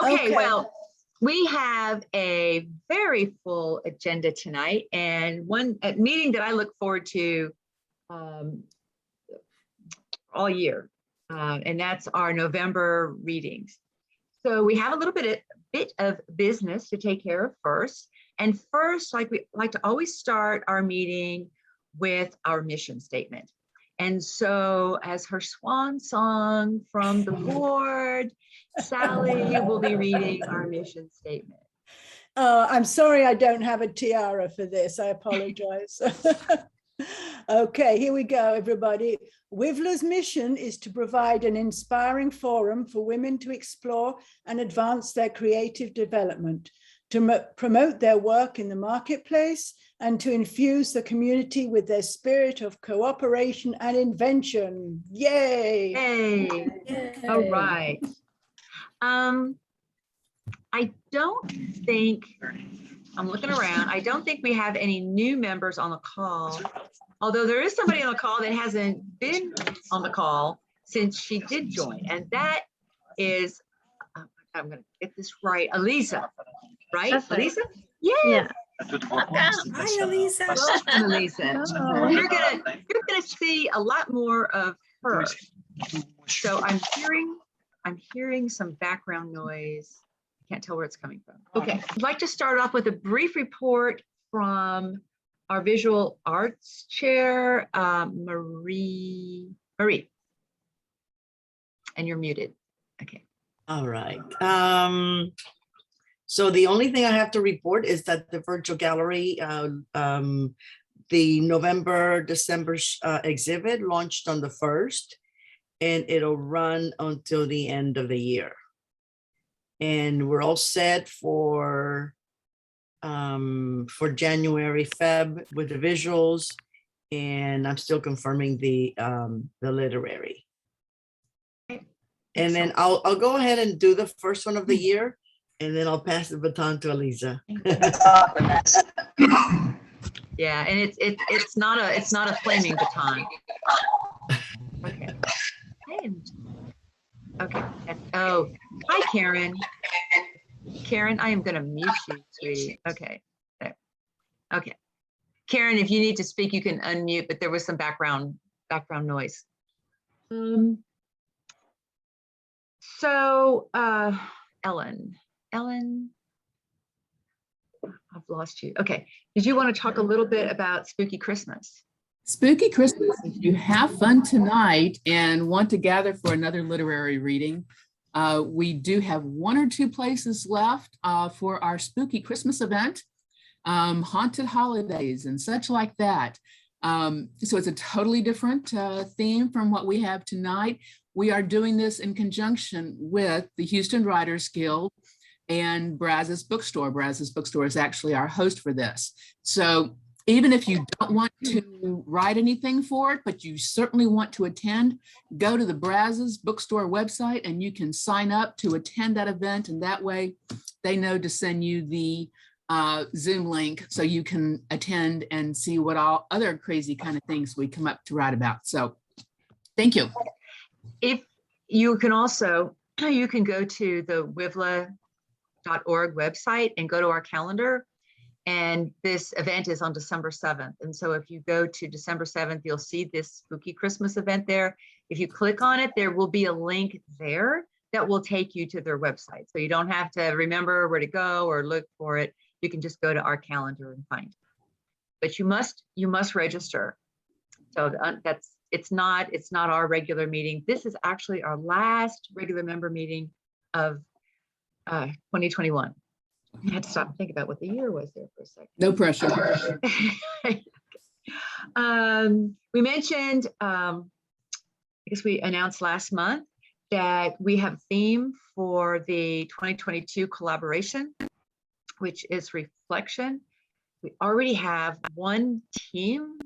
Okay, well, we have a very full agenda tonight, and one meeting that I look forward to all year, and that's our November readings. So we have a little bit of business to take care of first. And first, like we like to always start our meeting with our mission statement. And so as her swan song from the board, Sally will be reading our mission statement. I'm sorry I don't have a tiara for this. I apologize. Okay, here we go, everybody. WiVLA's mission is to provide an inspiring forum for women to explore and advance their creative development, to promote their work in the marketplace, and to infuse the community with their spirit of cooperation and invention. Yay! Yay! Yay. All right. I don't think, I'm looking around, I don't think we have any new members on the call, although there is somebody on the call that hasn't been on the call since she did join, and that is, I'm going to get this right, Elisa, right? That's Elisa? Right. Yeah. Hi, Elisa. Welcome, Elisa. Oh. You're gonna see a lot more of her. So I'm hearing some background noise. Can't tell where it's coming from. Okay, I'd like to start off with a brief report from our visual arts chair, Marie. And you're muted. Okay. All right. So the only thing I have to report is that the virtual gallery, the November-December exhibit launched on the 1st, and it'll run until the end of the year. And we're all set for January, Feb with the visuals, and I'm still confirming the literary. And then I'll go ahead and do the first one of the year, and then I'll pass the baton to Elisa. Yeah, and it's not a flaming baton. Okay. Okay. Oh, hi, Karen. Karen, I am going to mute you, sweetie. Okay. There. Okay. Karen, if you need to speak, you can unmute, but there was some background noise. So, Ellen, I've lost you. Okay. Did you want to talk a little bit about Spooky Christmas? Spooky Christmas, if you have fun tonight and want to gather for another literary reading, we do have 1 or 2 places left for our Spooky Christmas event, haunted holidays and such like that. So it's a totally different theme from what we have tonight. We are doing this in conjunction with the Houston Writers Guild and Brazos Bookstore. Brazos Bookstore is actually our host for this. So even if you don't want to write anything for it, but you certainly want to attend, go to the Brazos Bookstore website and you can sign up to attend that event. And that way they know to send you the Zoom link so you can attend and see what all other crazy kind of things we come up to write about. So thank you. If you can also, you can go to the WiVLA.org website and go to our calendar. And this event is on December 7th. And so if you go to December 7th, you'll see this Spooky Christmas event there. If you click on it, there will be a link there that will take you to their website. So you don't have to remember where to go or look for it. You can just go to our calendar and find it. But you must register. So it's not our regular meeting. This is actually our last regular member meeting of 2021. I had to stop and think about what the year was there for a second. No pressure. We mentioned, I guess we announced last month that we have a theme for the 2022 collaboration, which is reflection. We already have one team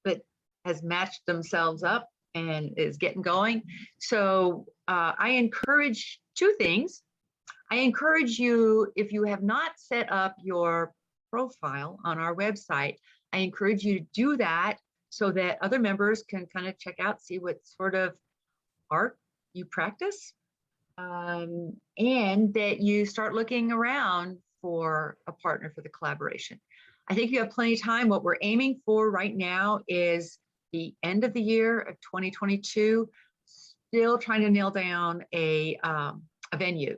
that has matched themselves up and is getting going. So I encourage 2 things. I encourage you, if you have not set up your profile on our website, I encourage you to do that so that other members can kind of check out, see what sort of art you practice. and that you start looking around for a partner for the collaboration. I think you have plenty of time. What we're aiming for right now is the end of the year of 2022, still trying to nail down a venue.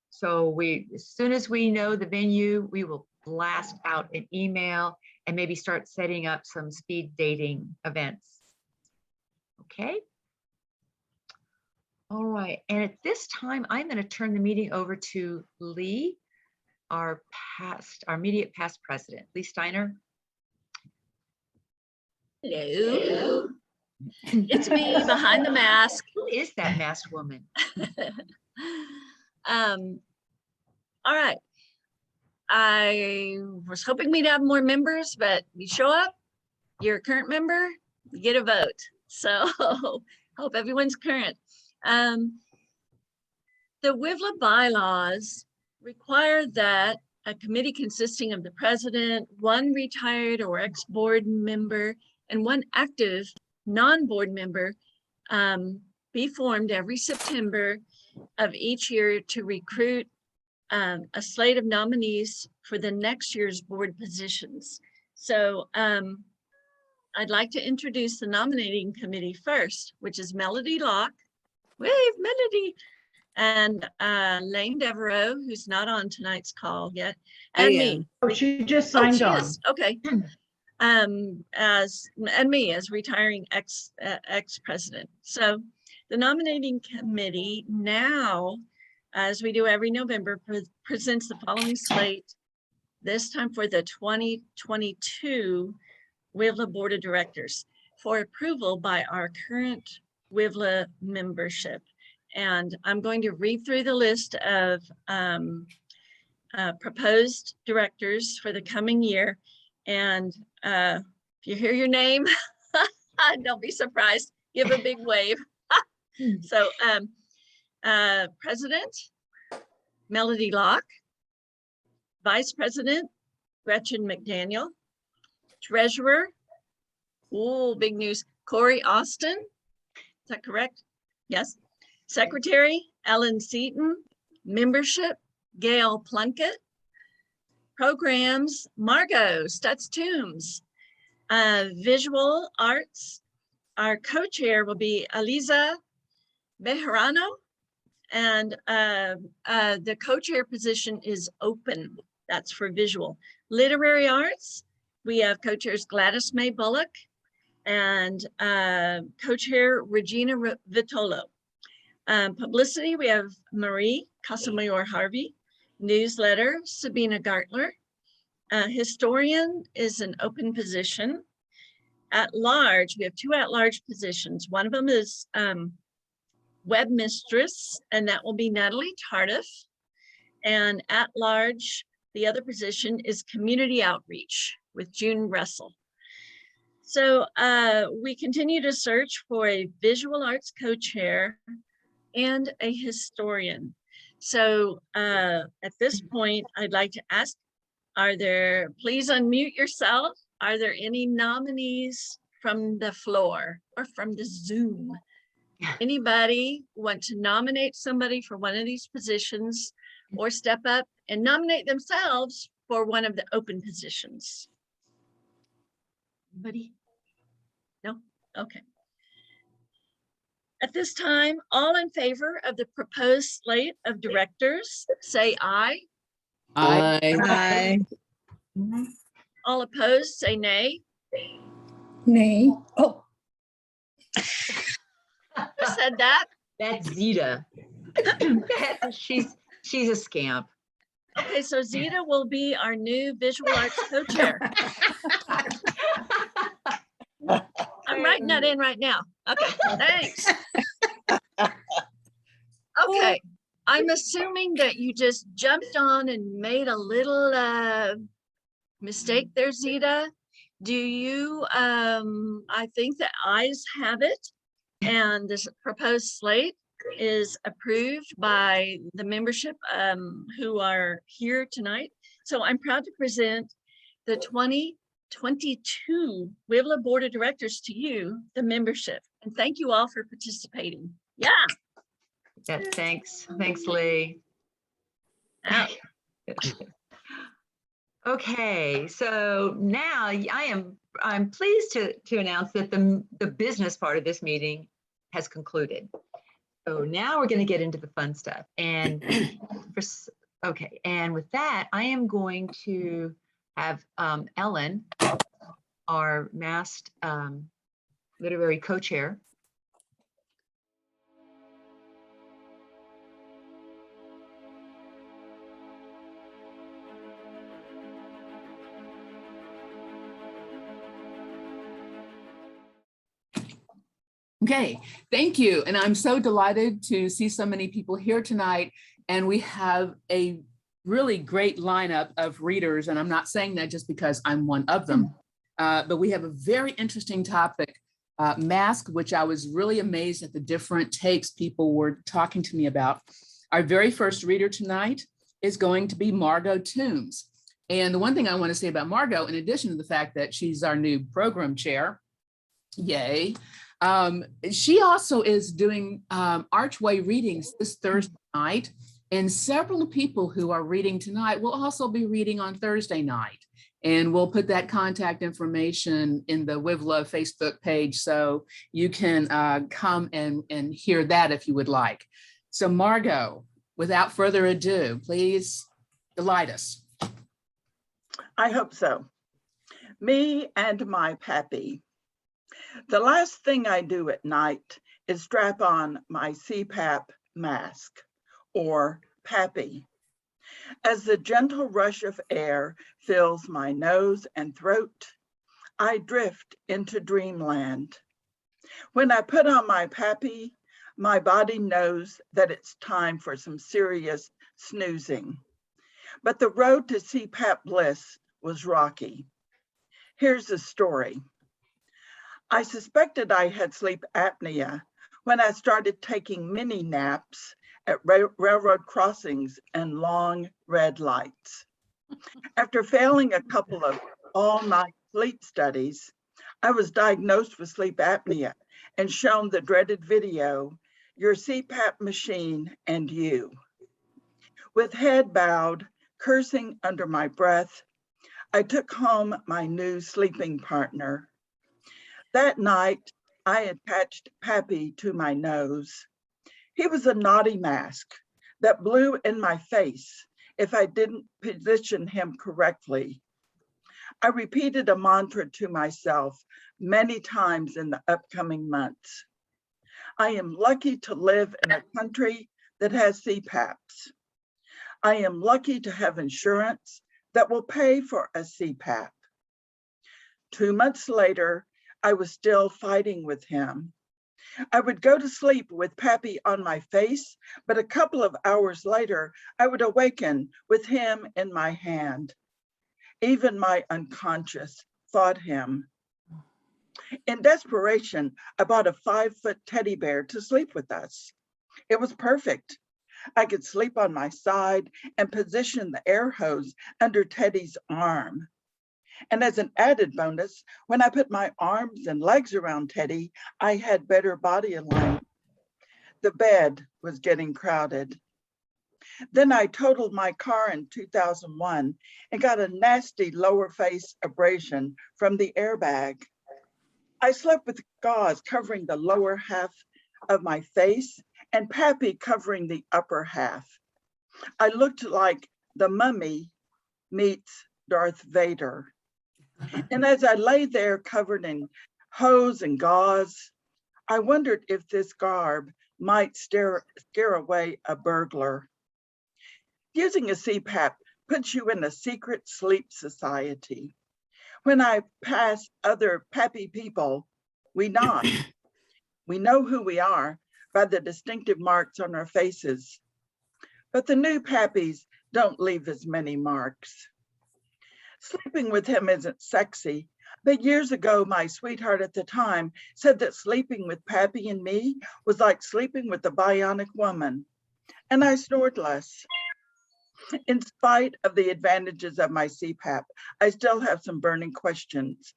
So as soon as we know the venue, we will blast out an email and maybe start setting up some speed dating events. Okay. All right. And at this time, I'm going to turn the meeting over to Lee, our immediate past president, Lee Steiner. Hello. It's me behind the mask. Who is that masked woman? All right. I was hoping we'd have more members, but you show up, you're a current member, you get a vote. So hope everyone's current. The WiVLA bylaws require that a committee consisting of the president, one retired or ex-board member, and one active non-board member be formed every September of each year to recruit a slate of nominees for the next year's board positions. So I'd like to introduce the nominating committee first, which is Melody Locke, wave Melody, and Lane Devereaux, who's not on tonight's call yet, and me. Oh, she just Oh, signed she on. is. Okay. And me as retiring ex-president. So the nominating committee now, as we do every November, presents the following slate, this time for the 2022 WiVLA Board of Directors for approval by our current WiVLA membership. And I'm going to read through the list of proposed directors for the coming year. And if you hear your name, don't be surprised, give a big wave. So President, Melody Locke, Vice President, Gretchen McDaniel, Treasurer, oh, big news, Corey Austin, is that correct? Yes. Secretary, Ellen Seaton, membership, Gail Plunkett, programs, Margo Toombs, visual arts, our co-chair will be Aliza Bejarano, and the co-chair position is open. That's for visual. Literary arts, we have co-chairs Gladys Mae Bullock and co-chair Regina Vitolo. Publicity, we have Marie Casamayor Harvey. Newsletter, Sabina Gartler. Historian is an open position. At large, we have two at-large positions. One of them is web mistress, and that will be Natalie Tardif. And at large, the other position is community outreach with June Russell. So we continue to search for a visual arts co-chair and a historian. So at this point, I'd like to ask, please unmute yourself. Are there any nominees from the floor or from the Zoom? Anybody want to nominate somebody for one of these positions or step up and nominate themselves for one of the open positions? Anybody? No? Okay. At this time, all in favor of the proposed slate of directors, say aye. Aye. All opposed, say nay. Nay. Oh, Who said that? That's Zita. She's a scamp. Okay, so Zita will be our new visual arts co-chair. I'm writing that in right now. Okay, thanks. Okay, I'm assuming that you just jumped on and made a little mistake there, Zita. Do you, I think the ayes have it, and this proposed slate is approved by the membership who are here tonight. So I'm proud to present the 2022 WiVLA Board of Directors to you, the membership. And thank you all for participating. Yeah. Yeah, thanks, Lee. Oh, Okay, so now I'm pleased to announce that the business part of this meeting has concluded. So now we're going to get into the fun stuff. And okay, and with that, I am going to have Ellen, our masked literary co-chair. Okay, thank you. And I'm so delighted to see so many people here tonight. And we have a really great lineup of readers. And I'm not saying that just because I'm one of them, but we have a very interesting topic, mask, which I was really amazed at the different takes people were talking to me about. Our very first reader tonight is going to be Margo Toombs. And the one thing I want to say about Margo, in addition to the fact that she's our new program chair, yay, she also is doing Archway readings this Thursday night, and several people who are reading tonight will also be reading on Thursday night. And we'll put that contact information in the WiVLA Facebook page so you can come and hear that if you would like. So Margo, without further ado, please delight us. I hope so. Me and my pappy. The last thing I do at night is strap on my CPAP mask, or pappy. As the gentle rush of air fills my nose and throat, I drift into dreamland. When I put on my pappy, my body knows that it's time for some serious snoozing. But the road to CPAP bliss was rocky. Here's the story. I suspected I had sleep apnea when I started taking mini naps at railroad crossings and long red lights. After failing a couple of all-night sleep studies, I was diagnosed with sleep apnea and shown the dreaded video, Your CPAP Machine and You. With head bowed, cursing under my breath, I took home my new sleeping partner. That night, I attached Pappy to my nose. He was a naughty mask that blew in my face if I didn't position him correctly. I repeated a mantra to myself many times in the upcoming months. I am lucky to live in a country that has CPAPs. I am lucky to have insurance that will pay for a CPAP. 2 months later, I was still fighting with him. I would go to sleep with Pappy on my face, but a couple of hours later, I would awaken with him in my hand. Even my unconscious fought him. In desperation, I bought a 5-foot teddy bear to sleep with us. It was perfect. I could sleep on my side and position the air hose under Teddy's arm. And as an added bonus, when I put my arms and legs around Teddy, I had better body alignment. The bed was getting crowded. Then I totaled my car in 2001 and got a nasty lower face abrasion from the airbag. I slept with gauze covering the lower half of my face and Pappy covering the upper half. I looked like the Mummy meets Darth Vader. And as I lay there covered in hose and gauze, I wondered if this garb might scare away a burglar. Using a CPAP puts you in a secret sleep society. When I pass other Pappy people, we nod. We know who we are by the distinctive marks on our faces. But the new Pappies don't leave as many marks. Sleeping with him isn't sexy, but years ago, my sweetheart at the time said that sleeping with Pappy and me was like sleeping with a bionic woman, and I snored less. In spite of the advantages of my CPAP, I still have some burning questions.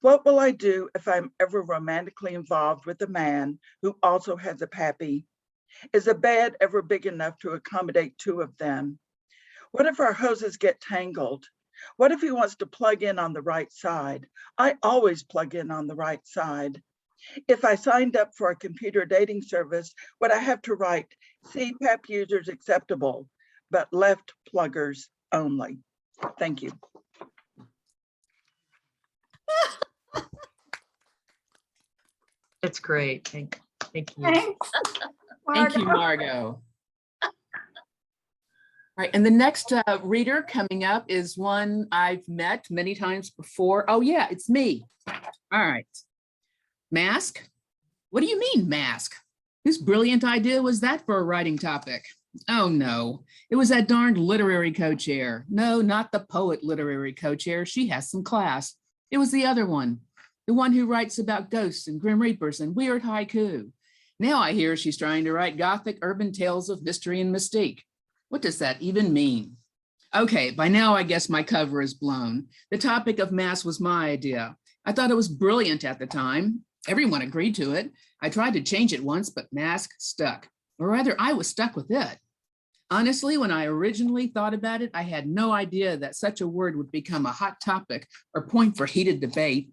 What will I do if I'm ever romantically involved with a man who also has a Pappy? Is a bed ever big enough to accommodate 2 of them? What if our hoses get tangled? What if he wants to plug in on the right side? I always plug in on the right side. If I signed up for a computer dating service, would I have to write CPAP users acceptable, but left pluggers only? Thank you. It's great. Thank you. Thanks. Thank you, Margo. Margo. All right, and the next reader coming up is one I've met many times before. Oh yeah, it's me. All right. Mask? What do you mean mask? Whose brilliant idea was that for a writing topic? Oh no, it was that darned literary co-chair. No, not the poet literary co-chair. She has some class. It was the other one, the one who writes about ghosts and grim reapers and weird haiku. Now I hear she's trying to write gothic urban tales of mystery and mystique. What does that even mean? Okay, by now I guess my cover is blown. The topic of mass was my idea. I thought it was brilliant at the time. Everyone agreed to it. I tried to change it once, but mask stuck. Or rather, I was stuck with it. Honestly, when I originally thought about it, I had no idea that such a word would become a hot topic or point for heated debate.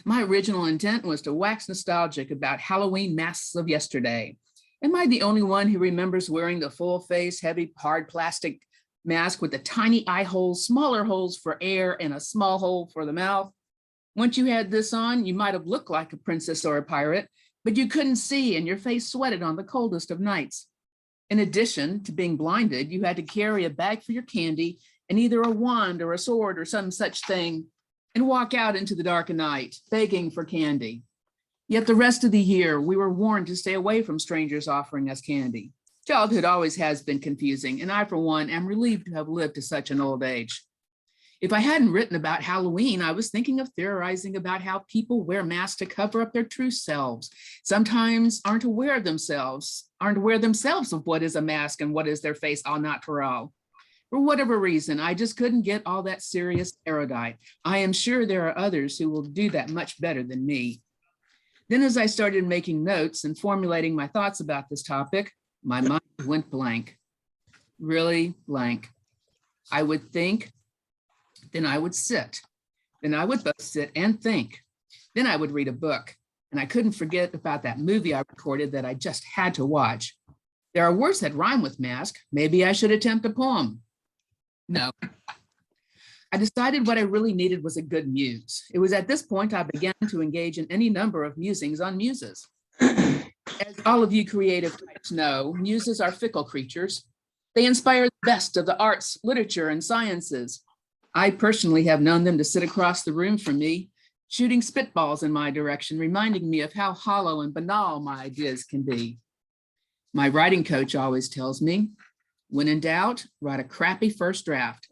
My original intent was to wax nostalgic about Halloween masks of yesterday. Am I the only one who remembers wearing the full face, heavy, hard plastic mask with the tiny eye holes, smaller holes for air, and a small hole for the mouth? Once you had this on, you might have looked like a princess or a pirate, but you couldn't see and your face sweated on the coldest of nights. In addition to being blinded, you had to carry a bag for your candy and either a wand or a sword or some such thing and walk out into the dark of night, begging for candy. Yet the rest of the year, we were warned to stay away from strangers offering us candy. Childhood always has been confusing, and I, for one, am relieved to have lived to such an old age. If I hadn't written about Halloween, I was thinking of theorizing about how people wear masks to cover up their true selves. Sometimes aren't aware themselves of what is a mask and what is their face au naturel. For whatever reason, I just couldn't get all that serious erudite. I am sure there are others who will do that much better than me. Then as I started making notes and formulating my thoughts about this topic, my mind went blank, really blank. I would think, then I would sit, then I would both sit and think. Then I would read a book, and I couldn't forget about that movie I recorded that I just had to watch. There are words that rhyme with mask. Maybe I should attempt a poem. No. I decided what I really needed was a good muse. It was at this point I began to engage in any number of musings on muses. As all of you creative types know, muses are fickle creatures. They inspire the best of the arts, literature, and sciences. I personally have known them to sit across the room from me, shooting spitballs in my direction, reminding me of how hollow and banal my ideas can be. My writing coach always tells me, when in doubt, write a crappy first draft.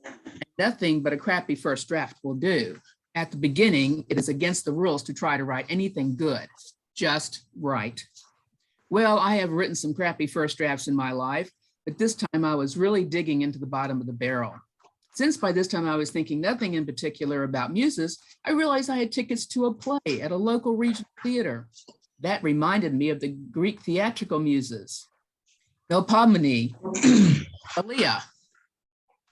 Nothing but a crappy first draft will do. At the beginning, it is against the rules to try to write anything good. Just write. Well, I have written some crappy first drafts in my life, but this time I was really digging into the bottom of the barrel. Since by this time I was thinking nothing in particular about muses, I realized I had tickets to a play at a local regional theater. That reminded me of the Greek theatrical muses. Melpomene, Aaliyah.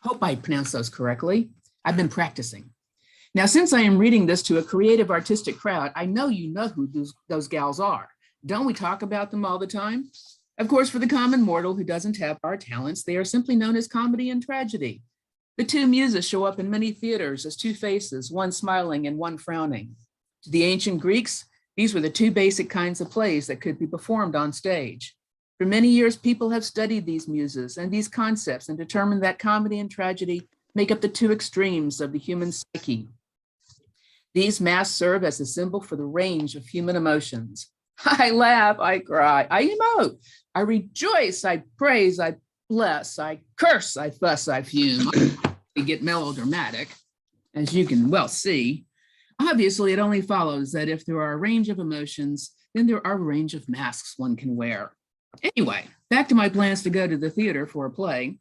Hope I pronounced those correctly. I've been practicing. Now, since I am reading this to a creative artistic crowd, I know you know who those gals are. Don't we talk about them all the time? Of course, for the common mortal who doesn't have our talents, they are simply known as comedy and tragedy. The two muses show up in many theaters as two faces, one smiling and one frowning. To the ancient Greeks, these were the two basic kinds of plays that could be performed on stage. For many years, people have studied these muses and these concepts and determined that comedy and tragedy make up the two extremes of the human psyche. These masks serve as a symbol for the range of human emotions. I laugh, I cry, I emote, I rejoice, I praise, I bless, I curse, I fuss, I fume. I get melodramatic, as you can well see. Obviously, it only follows that if there are a range of emotions, then there are a range of masks one can wear. Anyway, back to my plans to go to the theater for a play.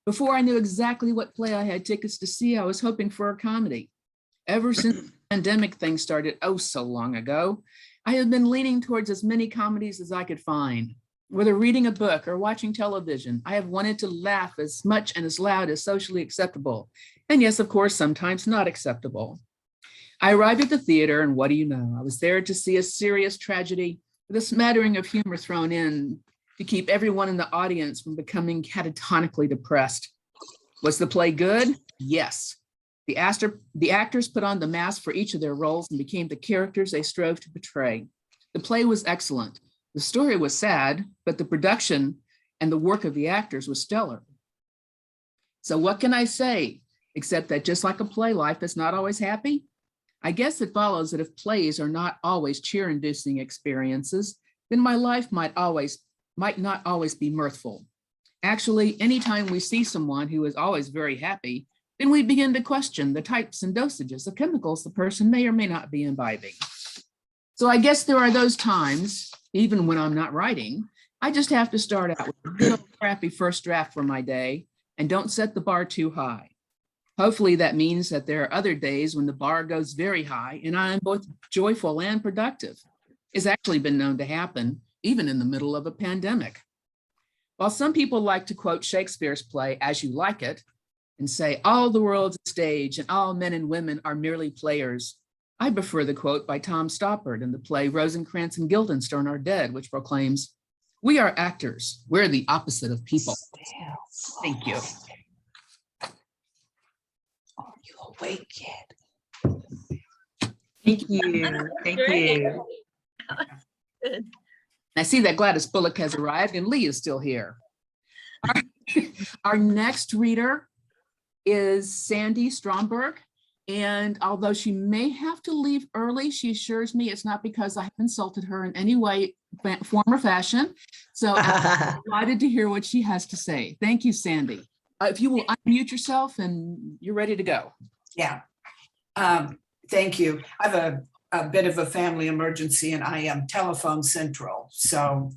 Before I knew exactly what play I had tickets to see, I was hoping for a comedy. Ever since the pandemic thing started oh so long ago, I have been leaning towards as many comedies as I could find. Whether reading a book or watching television, I have wanted to laugh as much and as loud as socially acceptable. And yes, of course, sometimes not acceptable. I arrived at the theater, and what do you know? I was there to see a serious tragedy with a smattering of humor thrown in to keep everyone in the audience from becoming catatonically depressed. Was the play good? Yes. The actors put on the mask for each of their roles and became the characters they strove to portray. The play was excellent. The story was sad, but the production and the work of the actors was stellar. So what can I say, except that just like a play, life is not always happy? I guess it follows that if plays are not always cheer-inducing experiences, then my life might not always be mirthful. Actually, anytime we see someone who is always very happy, then we begin to question the types and dosages of chemicals the person may or may not be imbibing. So I guess there are those times, even when I'm not writing, I just have to start out with a good old crappy first draft for my day and don't set the bar too high. Hopefully that means that there are other days when the bar goes very high and I am both joyful and productive. It's actually been known to happen even in the middle of a pandemic. While some people like to quote Shakespeare's play As You Like It and say all the world's a stage and all men and women are merely players, I prefer the quote by Tom Stoppard in the play Rosencrantz and Guildenstern Are Dead, which proclaims, "We are actors, we're the opposite of people." Thank you. Are you awake yet? Thank you. Thank Great. you. Good. I see that Gladys Bullock has arrived and Lee is still here. Our next reader is Sandi Stromberg. And although she may have to leave early, she assures me it's not because I have insulted her in any way, form, or fashion. So I'm delighted to hear what she has to say. Thank you, Sandi. If you will unmute yourself and you're ready to go. Yeah. Thank you. I have a bit of a family emergency and I am telephone central. So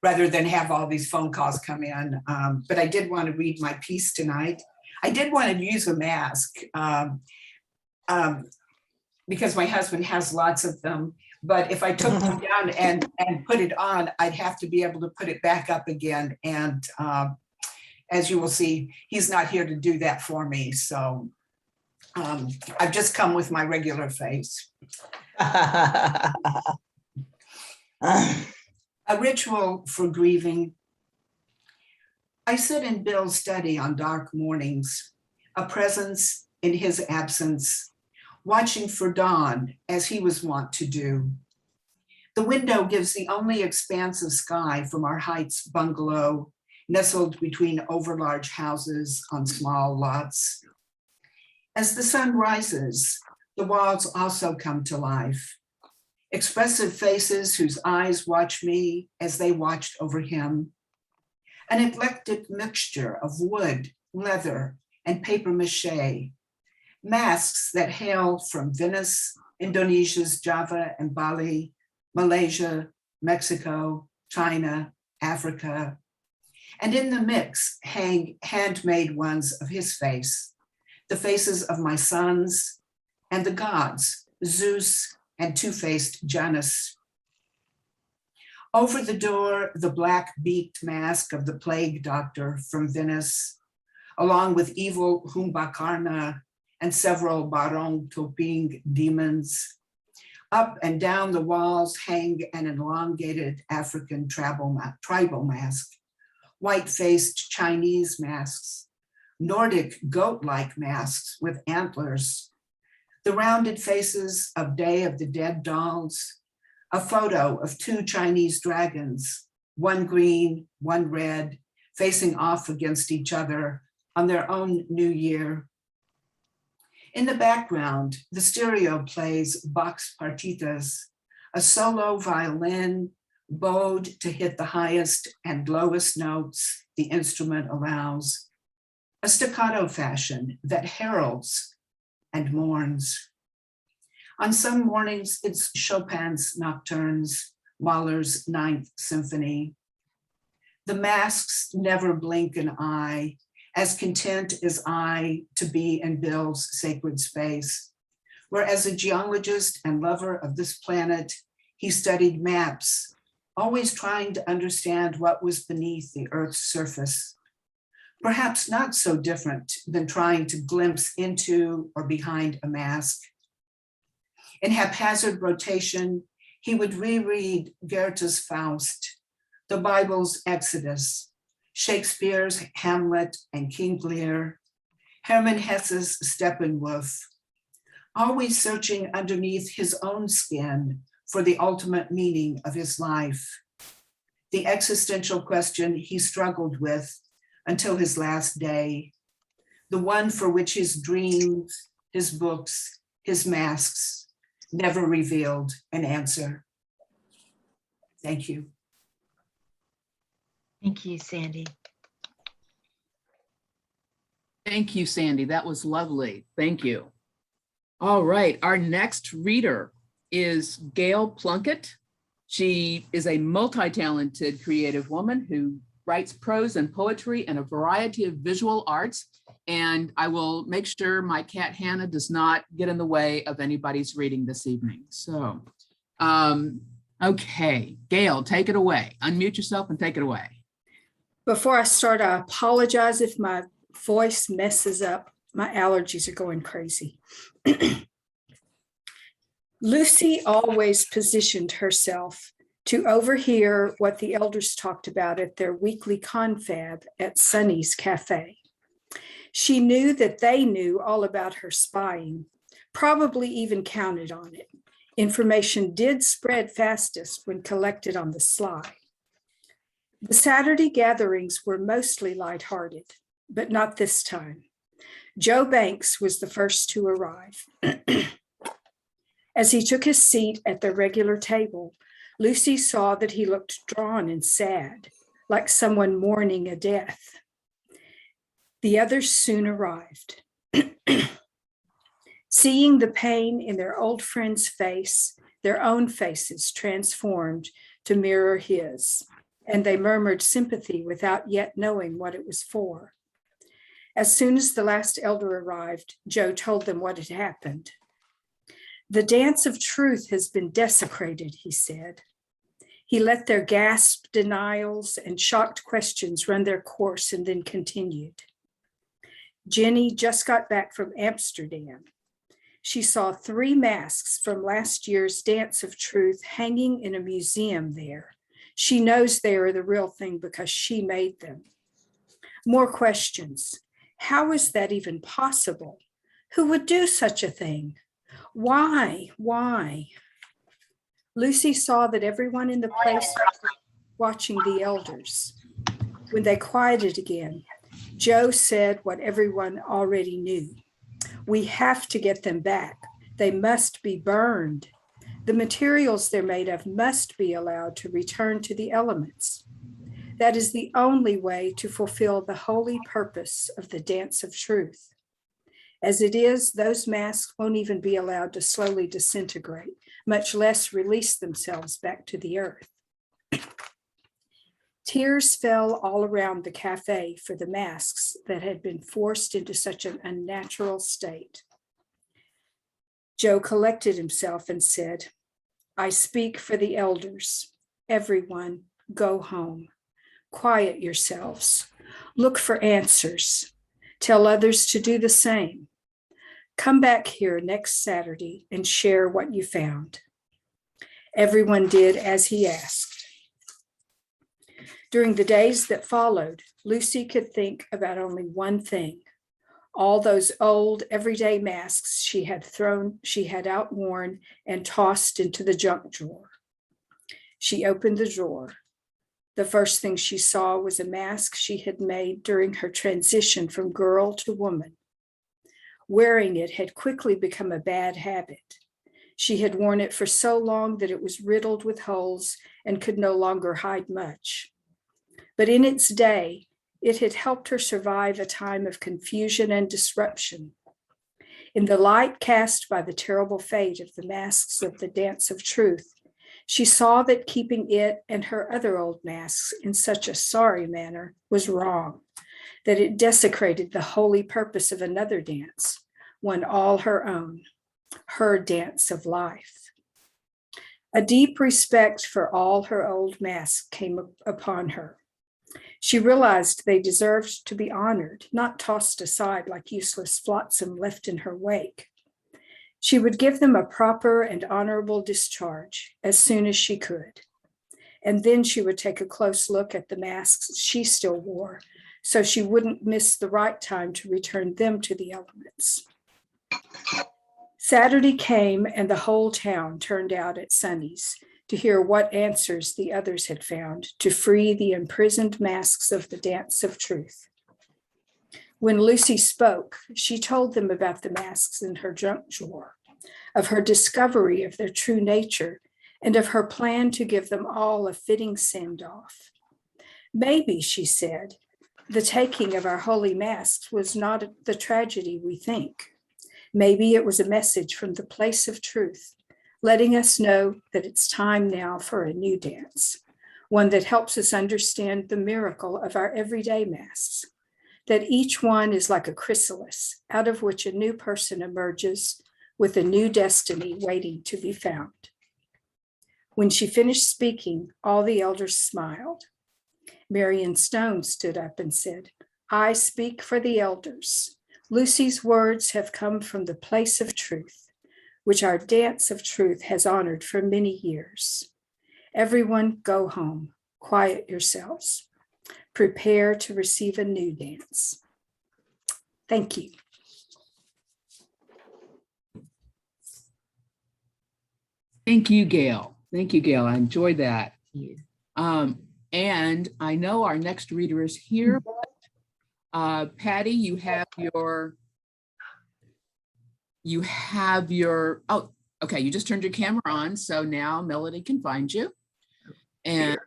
rather than have all these phone calls come in, but I did want to read my piece tonight. I did want to use a mask. Because my husband has lots of them, but if I took them down and put it on, I'd have to be able to put it back up again. And as you will see, he's not here to do that for me. So I've just come with my regular face. A ritual for grieving. I sit in Bill's study on dark mornings, a presence in his absence, watching for dawn as he was wont to do. The window gives the only expanse of sky from our Heights bungalow, nestled between overlarge houses on small lots. As the sun rises, the walls also come to life. Expressive faces whose eyes watch me as they watched over him. An eclectic mixture of wood, leather, and paper mache. Masks that hail from Venice, Indonesia's Java and Bali, Malaysia, Mexico, China, Africa. And in the mix hang handmade ones of his face, the faces of my sons and the gods, Zeus and two-faced Janus. Over the door, the black beaked mask of the plague doctor from Venice, along with evil Humbakarna and several Barong Toping demons. Up and down the walls hang an elongated African tribal mask, white-faced Chinese masks, Nordic goat-like masks with antlers, the rounded faces of Day of the Dead dolls, a photo of two Chinese dragons, one green, one red, facing off against each other on their own new year. In the background, the stereo plays Bach's partitas, a solo violin bowed to hit the highest and lowest notes the instrument allows, a staccato fashion that heralds and mourns. On some mornings, it's Chopin's nocturnes, Mahler's Ninth Symphony. The masks never blink an eye, as content as I to be in Bill's sacred space, where as a geologist and lover of this planet, he studied maps, always trying to understand what was beneath the earth's surface. Perhaps not so different than trying to glimpse into or behind a mask. In haphazard rotation, he would reread Goethe's Faust, the Bible's Exodus, Shakespeare's Hamlet and King Lear, Hermann Hesse's Steppenwolf, always searching underneath his own skin for the ultimate meaning of his life, the existential question he struggled with until his last day, the one for which his dreams, his books, his masks never revealed an answer. Thank you. Thank you, Sandy. Thank you, Sandy. That was lovely. Thank you. All right, our next reader is Gail Plunkett. She is a multi-talented creative woman who writes prose and poetry and a variety of visual arts. And I will make sure my cat Hannah does not get in the way of anybody's reading this evening. So, okay, Gail, take it away. Unmute yourself and take it away. Before I start, I apologize if my voice messes up. My allergies are going crazy. Lucy always positioned herself to overhear what the elders talked about at their weekly confab at Sunny's Cafe. She knew that they knew all about her spying, probably even counted on it. Information did spread fastest when collected on the sly. The Saturday gatherings were mostly lighthearted, but not this time. Joe Banks was the first to arrive. As he took his seat at the regular table, Lucy saw that he looked drawn and sad, like someone mourning a death. The others soon arrived. Seeing the pain in their old friend's face, their own faces transformed to mirror his, and they murmured sympathy without yet knowing what it was for. As soon as the last elder arrived, Joe told them what had happened. The dance of truth has been desecrated, he said. He let their gasped denials and shocked questions run their course and then continued. Jenny just got back from Amsterdam. She saw 3 masks from last year's Dance of Truth hanging in a museum there. She knows they are the real thing because she made them. More questions. How is that even possible? Who would do such a thing? Why? Why? Lucy saw that everyone in the place was watching the elders. When they quieted again, Joe said what everyone already knew. We have to get them back. They must be burned. The materials they're made of must be allowed to return to the elements. That is the only way to fulfill the holy purpose of the Dance of Truth. As it is, those masks won't even be allowed to slowly disintegrate, much less release themselves back to the earth. Tears fell all around the cafe for the masks that had been forced into such an unnatural state. Joe collected himself and said, I speak for the elders. Everyone, go home. Quiet yourselves. Look for answers. Tell others to do the same. Come back here next Saturday and share what you found. Everyone did as he asked. During the days that followed, Lucy could think about only one thing. All those old everyday masks she had outworn and tossed into the junk drawer. She opened the drawer. The first thing she saw was a mask she had made during her transition from girl to woman. Wearing it had quickly become a bad habit. She had worn it for so long that it was riddled with holes and could no longer hide much. But in its day, it had helped her survive a time of confusion and disruption. In the light cast by the terrible fate of the masks of the Dance of Truth, she saw that keeping it and her other old masks in such a sorry manner was wrong, that it desecrated the holy purpose of another dance, one all her own, her dance of life. A deep respect for all her old masks came upon her. She realized they deserved to be honored, not tossed aside like useless flotsam left in her wake. She would give them a proper and honorable discharge as soon as she could. And then she would take a close look at the masks she still wore, so she wouldn't miss the right time to return them to the elements. Saturday came and the whole town turned out at Sunny's to hear what answers the others had found to free the imprisoned masks of the dance of truth. When Lucy spoke, she told them about the masks in her junk drawer, of her discovery of their true nature, and of her plan to give them all a fitting send-off. Maybe, she said, the taking of our holy masks was not the tragedy we think. Maybe it was a message from the place of truth, letting us know that it's time now for a new dance, one that helps us understand the miracle of our everyday masks, that each one is like a chrysalis out of which a new person emerges with a new destiny waiting to be found. When she finished speaking, all the elders smiled. Marion Stone stood up and said, "I speak for the elders. Lucy's words have come from the place of truth, which our dance of truth has honored for many years. Everyone go home, quiet yourselves, prepare to receive a new dance." Thank you. Thank you, Gail. Thank you, Gail. I enjoyed that. And I know our next reader is here. Patty, you have your, oh, okay, you just turned your camera on, so now Melody can find you. And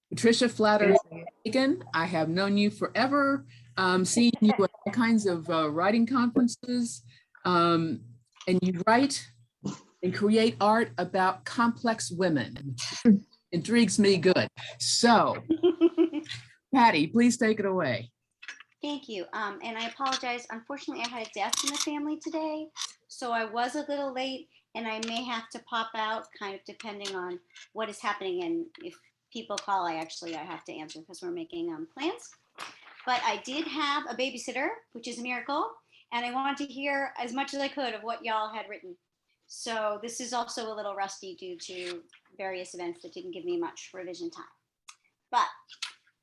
Patricia, Flaherty, Pagan, I have known you forever, seeing you at all kinds of writing conferences, and you write and create art about complex women. Intrigues me good. So, Patty, please take it away. Thank you. And I apologize. Unfortunately, I had a death in the family today, so I was a little late and I may have to pop out kind of depending on what is happening. And if people call, I have to answer because we're making plans. But I did have a babysitter, which is a miracle. And I wanted to hear as much as I could of what y'all had written. So this is also a little rusty due to various events that didn't give me much revision time. But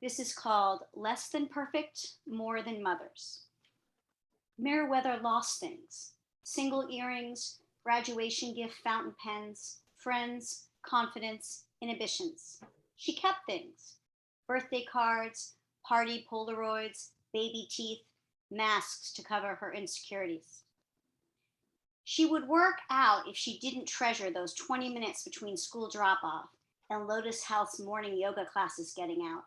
this is called Less Than Perfect, More Than Mothers. Meriwether lost things: single earrings, graduation gift fountain pens, friends, confidence, inhibitions. She kept things: birthday cards, party Polaroids, baby teeth, masks to cover her insecurities. She would work out if she didn't treasure those 20 minutes between school drop-off and Lotus House morning yoga classes getting out.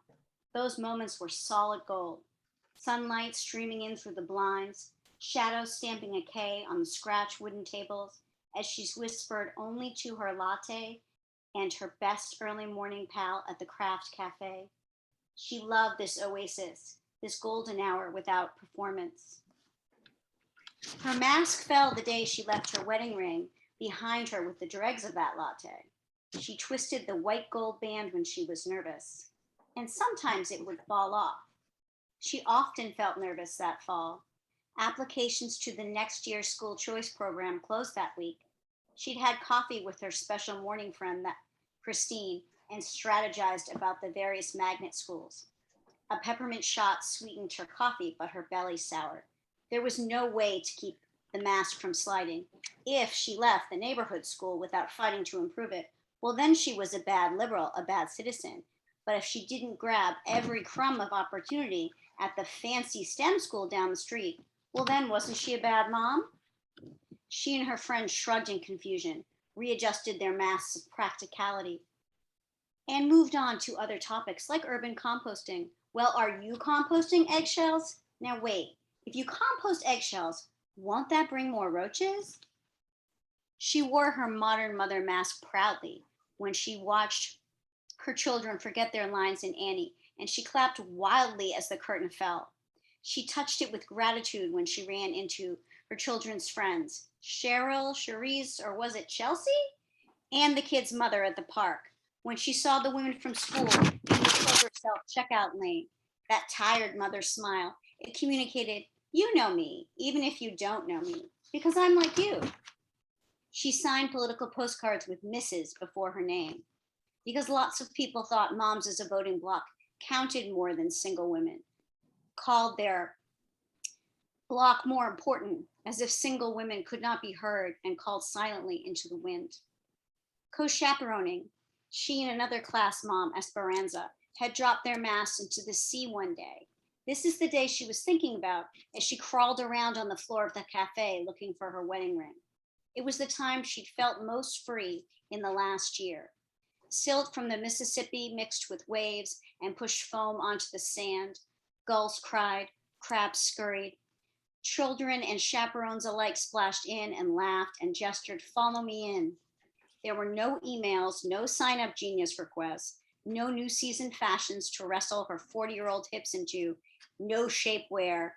Those moments were solid gold. Sunlight streaming in through the blinds, shadows stamping a K on the scratch wooden tables as she whispered only to her latte and her best early morning pal at the craft cafe. She loved this oasis, this golden hour without performance. Her mask fell the day she left her wedding ring behind her with the dregs of that latte. She twisted the white gold band when she was nervous, and sometimes it would fall off. She often felt nervous that fall. Applications to the next year's school choice program closed that week. She'd had coffee with her special morning friend, Christine, and strategized about the various magnet schools. A peppermint shot sweetened her coffee, but her belly soured. There was no way to keep the mask from sliding. If she left the neighborhood school without fighting to improve it, well, then she was a bad liberal, a bad citizen. But if she didn't grab every crumb of opportunity at the fancy STEM school down the street, well, then wasn't she a bad mom? She and her friend shrugged in confusion, readjusted their masks of practicality, and moved on to other topics like urban composting. Well, are you composting eggshells? Now wait, if you compost eggshells, won't that bring more roaches? She wore her modern mother mask proudly when she watched her children forget their lines in Annie, and she clapped wildly as the curtain fell. She touched it with gratitude when she ran into her children's friends, Cheryl, Cherise, or was it Chelsea? And the kid's mother at the park when she saw the women from school in the Kroger self-checkout lane. That tired mother smile. It communicated, you know me, even if you don't know me, because I'm like you. She signed political postcards with Mrs. before her name, because lots of people thought moms as a voting bloc counted more than single women, called their bloc more important, as if single women could not be heard, and called silently into the wind. Co-chaperoning, she and another class mom, Esperanza, had dropped their masks into the sea one day. This is the day she was thinking about as she crawled around on the floor of the cafe looking for her wedding ring. It was the time she'd felt most free in the last year. Silt from the Mississippi mixed with waves and pushed foam onto the sand. Gulls cried, crabs scurried. Children and chaperones alike splashed in and laughed and gestured, follow me in. There were no emails, no sign-up Genius requests, no new season fashions to wrestle her 40-year-old hips into, no shapewear,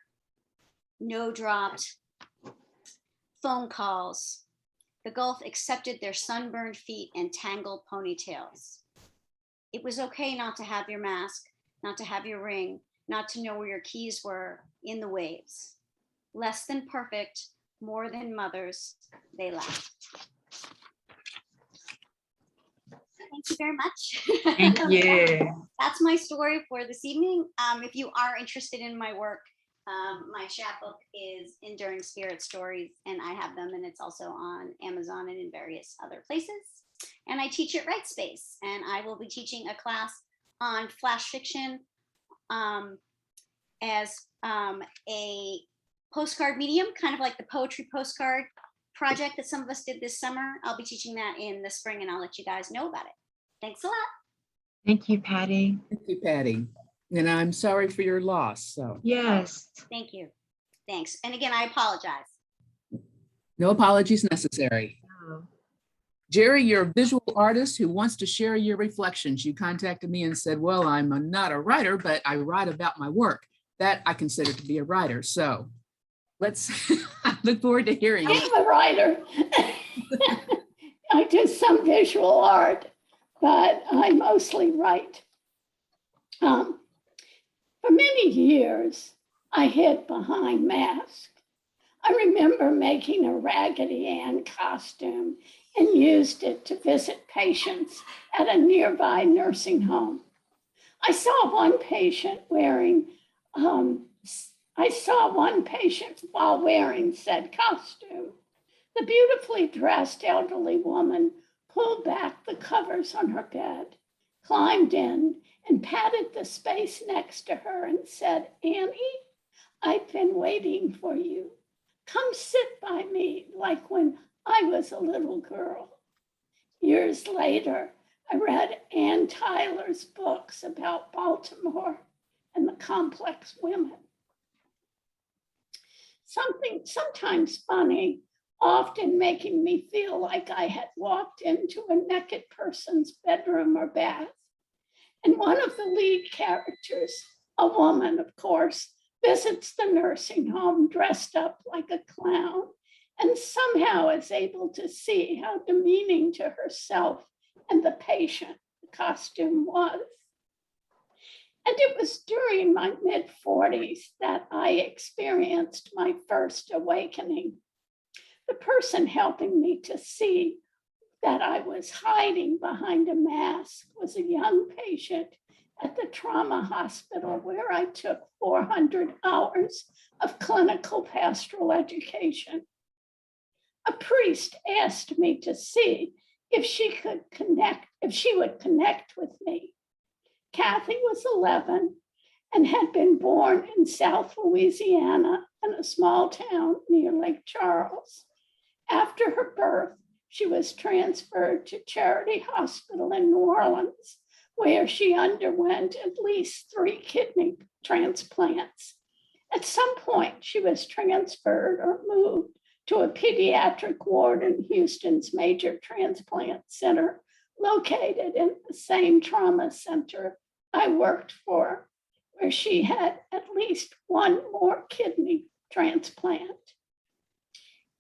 no dropped phone calls. The Gulf accepted their sunburned feet and tangled ponytails. It was okay not to have your mask, not to have your ring, not to know where your keys were in the waves. Less than perfect, more than mothers, they laughed. Thank you very much. Thank you. That's my story for this evening. If you are interested in my work, my chapbook is Enduring Spirit Stories, and I have them, and it's also on Amazon and in various other places. And I teach at Right Space, and I will be teaching a class on flash fiction as a postcard medium, kind of like the poetry postcard project that some of us did this summer. I'll be teaching that in the spring, and I'll let you guys know about it. Thanks a lot. Thank you, Patty. Thank you, Patty. And I'm sorry for your loss. So Yes. Thank you. Thanks. And again, I apologize. no apologies necessary. Oh, Jere, you're a visual artist who wants to share your reflections. You contacted me and said, well, I'm not a writer, but I write about my work. That I consider to be a writer. So let's I look forward to hearing it. I'm a writer. I do some visual art, but I mostly write. For many years, I hid behind masks. I remember making a Raggedy Ann costume and used it to visit patients at a nearby nursing home. I saw one patient while wearing said costume. The beautifully dressed elderly woman pulled back the covers on her bed, climbed in, and patted the space next to her and said, Annie, I've been waiting for you. Come sit by me like when I was a little girl. Years later, I read Ann Tyler's books about Baltimore and the complex women. Something sometimes funny, often making me feel like I had walked into a naked person's bedroom or bath. And one of the lead characters, a woman, of course, visits the nursing home dressed up like a clown and somehow is able to see how demeaning to herself and the patient the costume was. And it was during my mid-40s that I experienced my first awakening. The person helping me to see that I was hiding behind a mask was a young patient at the trauma hospital where I took 400 hours of clinical pastoral education. A priest asked me to see if she would connect with me. Kathy was 11 and had been born in South Louisiana in a small town near Lake Charles. After her birth, she was transferred to Charity Hospital in New Orleans, where she underwent at least 3 kidney transplants. At some point, she was transferred or moved to a pediatric ward in Houston's major transplant center, located in the same trauma center I worked for, where she had at least 1 more kidney transplant.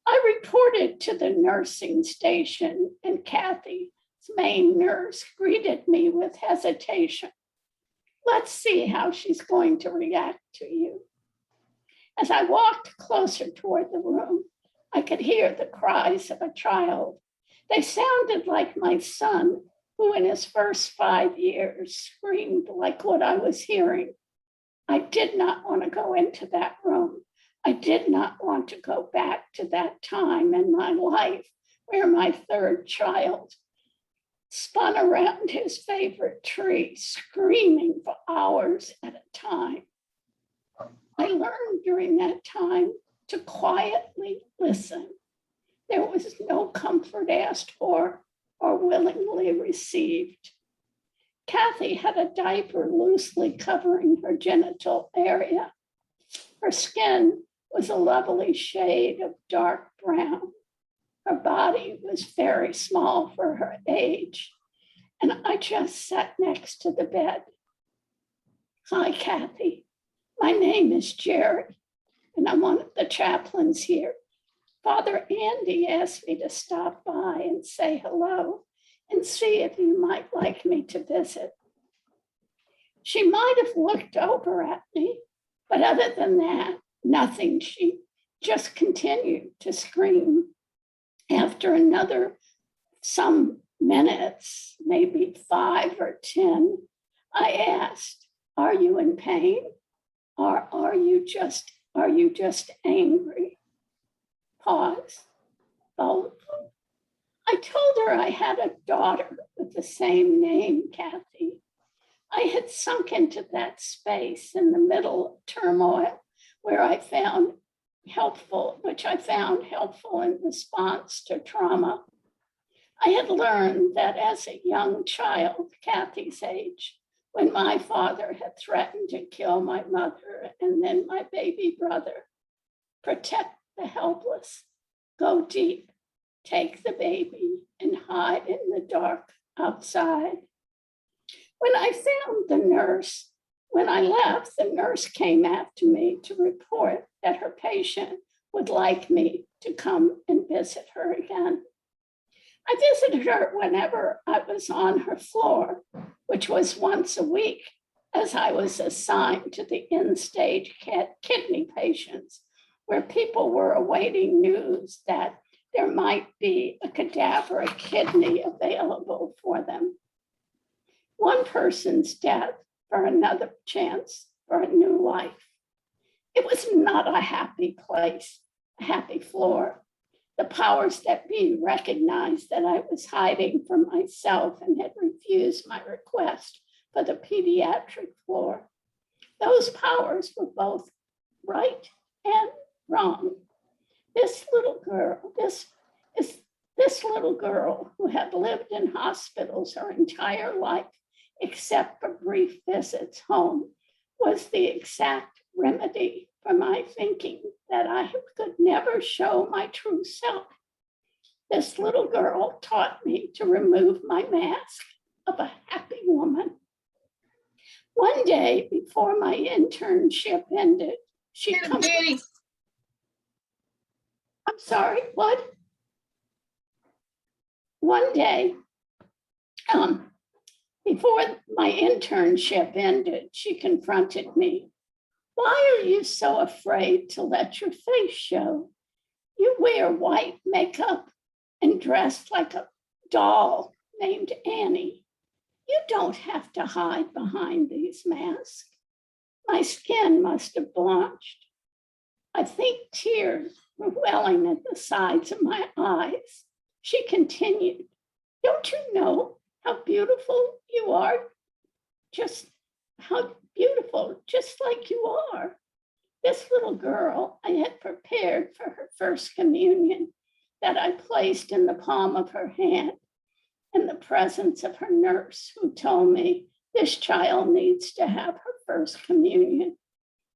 I reported to the nursing station, and Kathy's main nurse greeted me with hesitation. Let's see how she's going to react to you. As I walked closer toward the room, I could hear the cries of a child. They sounded like my son, who in his first 5 years screamed like what I was hearing. I did not want to go into that room. I did not want to go back to that time in my life where my third child spun around his favorite tree, screaming for hours at a time. I learned during that time to quietly listen. There was no comfort asked for or willingly received. Kathy had a diaper loosely covering her genital area. Her skin was a lovely shade of dark brown. Her body was very small for her age, and I just sat next to the bed. Hi, Kathy. My name is Jere, and I'm one of the chaplains here. Father Andy asked me to stop by and say hello and see if you might like me to visit. She might have looked over at me, but other than that, nothing. She just continued to scream. After some minutes, maybe 5 or 10, I asked, "Are you in pain? Or are you just angry?" Pause. Both. I told her I had a daughter with the same name, Kathy. I had sunk into that space in the middle of turmoil which I found helpful in response to trauma. I had learned that as a young child, Kathy's age, when my father had threatened to kill my mother and then my baby brother, protect the helpless, go deep, take the baby and hide in the dark outside. When I left, the nurse came after me to report that her patient would like me to come and visit her again. I visited her whenever I was on her floor, which was once a week, as I was assigned to the end-stage kidney patients, where people were awaiting news that there might be a cadaverous kidney available for them. One person's death for another chance for a new life. It was not a happy place, a happy floor. The powers that be recognized that I was hiding from myself and had refused my request for the pediatric floor. Those powers were both right and wrong. This little girl who had lived in hospitals her entire life, except for brief visits home, was the exact remedy for my thinking that I could never show my true self. This little girl taught me to remove my mask of a happy woman. One day before my internship ended, she comes. I'm sorry, what? One day, before my internship ended, she confronted me. Why are you so afraid to let your face show? You wear white makeup and dress like a doll named Annie. You don't have to hide behind these masks. My skin must have blanched. I think tears were welling at the sides of my eyes. She continued, don't you know how beautiful you are? Just like you are. This little girl I had prepared for her first communion that I placed in the palm of her hand in the presence of her nurse, who told me this child needs to have her first communion.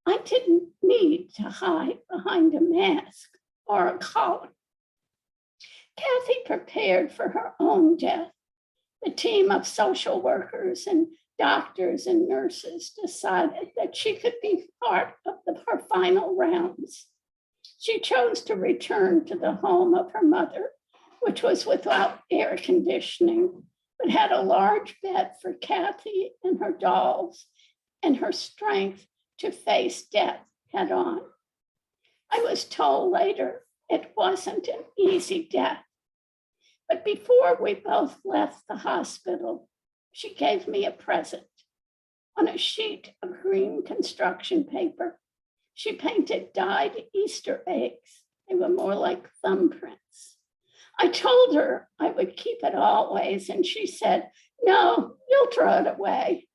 I didn't need to hide behind a mask or a collar. Kathy prepared for her own death. The team of social workers and doctors and nurses decided that she could be part of her final rounds. She chose to return to the home of her mother, which was without air conditioning, but had a large bed for Kathy and her dolls and her strength to face death head on. I was told later it wasn't an easy death. But before we both left the hospital, she gave me a present. On a sheet of green construction paper, she painted dyed Easter eggs. They were more like thumbprints. I told her I would keep it always, and she said, "No, you'll throw it away."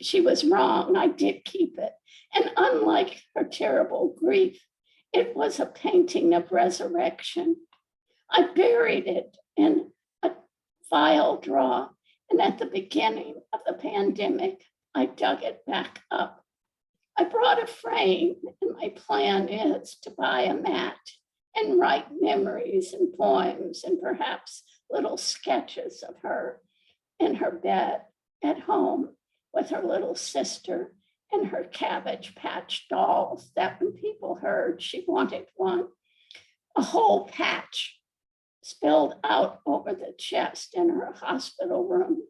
She was wrong. I did keep it. And unlike her terrible grief, it was a painting of resurrection. I buried it in a file drawer, and at the beginning of the pandemic, I dug it back up. I brought a frame, and my plan is to buy a mat and write memories and poems and perhaps little sketches of her in her bed at home with her little sister and her Cabbage Patch dolls that when people heard she wanted one, a whole patch spilled out over the chest in her hospital room.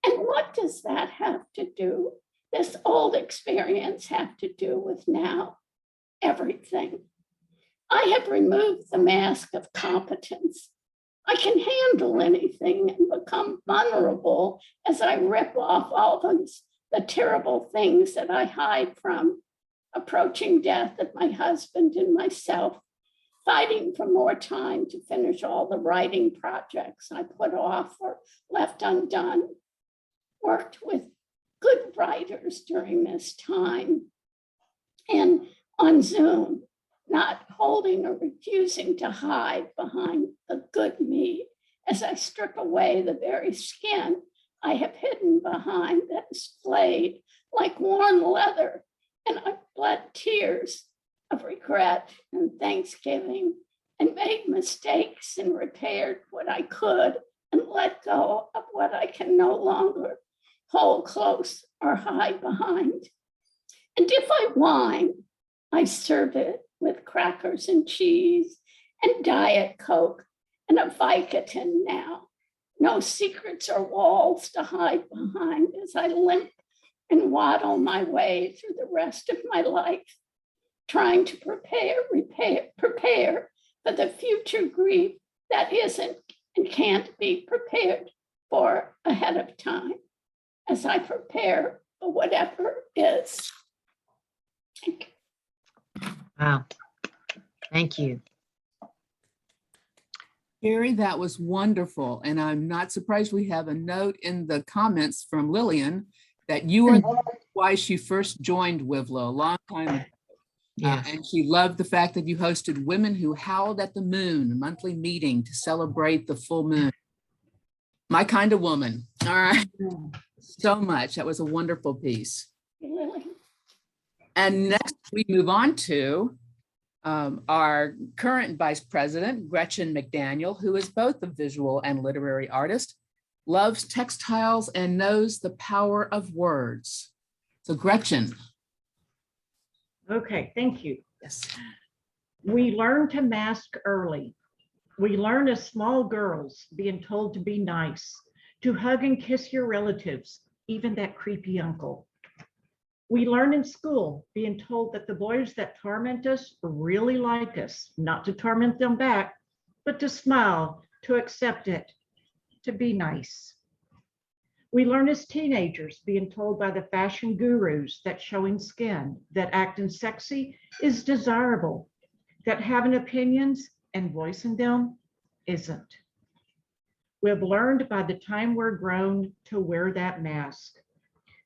And what does that have to do, this old experience have to do with now? Everything. I have removed the mask of competence. I can handle anything and become vulnerable as I rip off all the terrible things that I hide from, approaching death of my husband and myself, fighting for more time to finish all the writing projects I put off or left undone, worked with good writers during this time, and on Zoom, not holding or refusing to hide behind the good me as I strip away the very skin I have hidden behind that is flayed like worn leather, and I bled tears of regret and thanksgiving and made mistakes and repaired what I could and let go of what I can no longer hold close or hide behind. And if I whine, I serve it with crackers and cheese and Diet Coke and a Vicodin now. No secrets or walls to hide behind as I limp and waddle my way through the rest of my life, trying to prepare for the future grief that isn't and can't be prepared for ahead of time as I prepare for whatever is. Thank you. Wow. Thank you. Gary, that was wonderful. And I'm not surprised we have a note in the comments from Lillian that you are why she first joined WiVLA a long time ago. Yes. And she loved the fact that you hosted Women Who Howled at the Moon, a monthly meeting to celebrate the full moon. My kind of woman. All right. So much. That was a wonderful piece. And next we move on to our current Vice President, Gretchen McDaniel, who is both a visual and literary artist, loves textiles and knows the power of words. So Gretchen. Okay, thank you. Yes. We learn to mask early. We learn as small girls being told to be nice, to hug and kiss your relatives, even that creepy uncle. We learn in school being told that the boys that torment us really like us, not to torment them back, but to smile, to accept it, to be nice. We learn as teenagers being told by the fashion gurus that showing skin, that acting sexy is desirable, that having opinions and voicing them isn't. We've learned by the time we're grown to wear that mask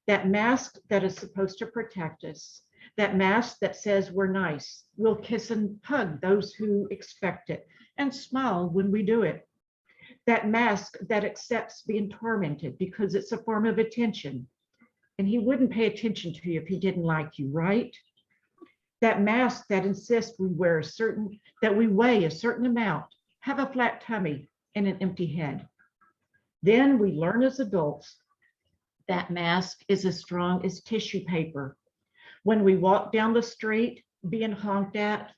that is supposed to protect us, that mask that says we're nice, we'll kiss and hug those who expect it and smile when we do it. That mask that accepts being tormented because it's a form of attention. And he wouldn't pay attention to you if he didn't like you, right? That mask that insists we wear that we weigh a certain amount, have a flat tummy and an empty head. Then we learn as adults that mask is as strong as tissue paper. When we walk down the street being honked at,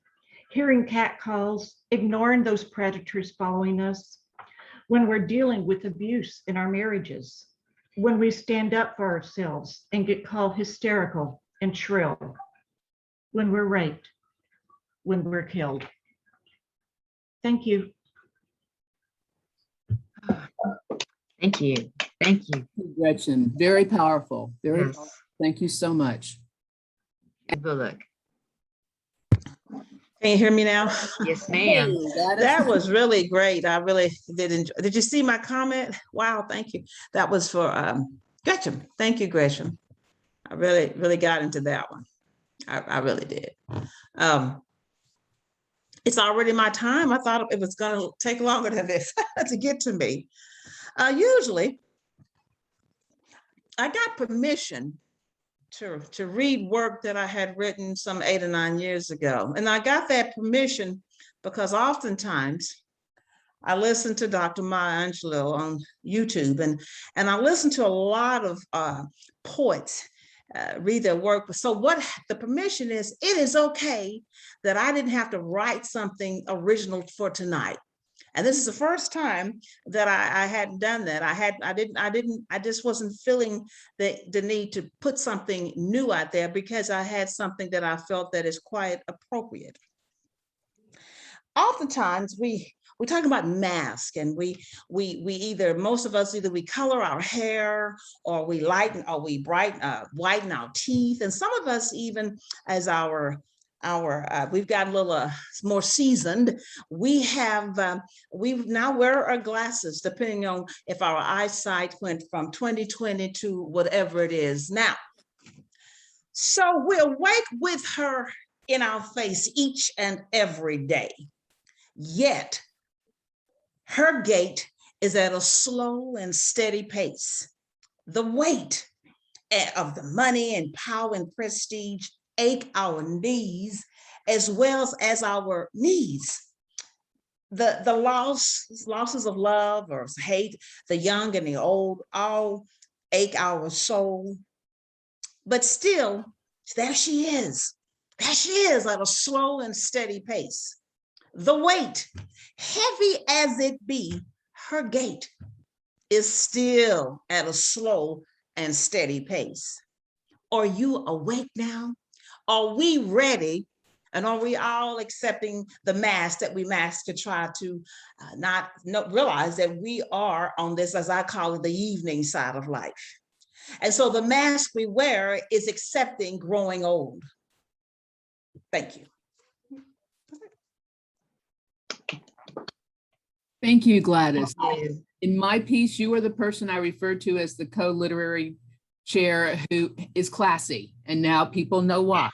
hearing catcalls, ignoring those predators following us, when we're dealing with abuse in our marriages, when we stand up for ourselves and get called hysterical and shrill, when we're raped, when we're killed. Thank you. Thank you. Thank you. Gretchen, very powerful. Very Yes. powerful. Thank you so much. Bullock. Can you hear me now? Yes, ma'am. That was really great. I really did enjoy. Did you see my comment? Wow, thank you. That was for Gretchen. Thank you, Gretchen. I really got into that one. I really did. It's already my time. I thought it was going to take longer than this to get to me. Usually, I got permission to read work that I had written some 8 or 9 years ago. And I got that permission because oftentimes I listen to Dr. Maya Angelou on YouTube, and I listen to a lot of poets read their work. So what the permission is, it is okay that I didn't have to write something original for tonight. And this is the first time that I hadn't done that. I just wasn't feeling the need to put something new out there because I had something that I felt that is quite appropriate. Oftentimes we talk about masks, and we either, most of us, either we color our hair or we lighten or we whiten our teeth. And some of us, even as we've got a little more seasoned, we now wear our glasses depending on if our eyesight went from 20/20 to whatever it is now. So we awake with her in our face each and every day. Yet her gait is at a slow and steady pace. The weight of the money and power and prestige ache our knees as well as our needs. The losses of love or hate, the young and the old, all ache our soul. But still, there she is. There she is at a slow and steady pace. The weight, heavy as it be, her gait is still at a slow and steady pace. Are you awake now? Are we ready? And are we all accepting the mask that we mask to try to not realize that we are on this, as I call it, the evening side of life? And so the mask we wear is accepting growing old. Thank you. Thank you, Gladys. In my piece, you are the person I referred to as the co-literary chair who is classy, and now people know why.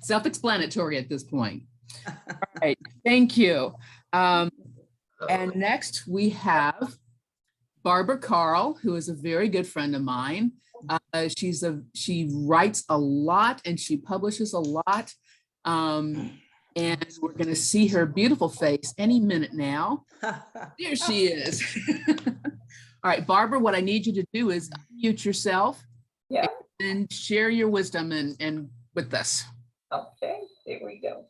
Self-explanatory at this point. All right, thank you. And next we have Barbara Carle, who is a very good friend of mine. She writes a lot and she publishes a lot. And we're going to see her beautiful face any minute now. There she is. All right, Barbara, what I need you to do is unmute yourself, and share your wisdom and with us. Okay, here we go.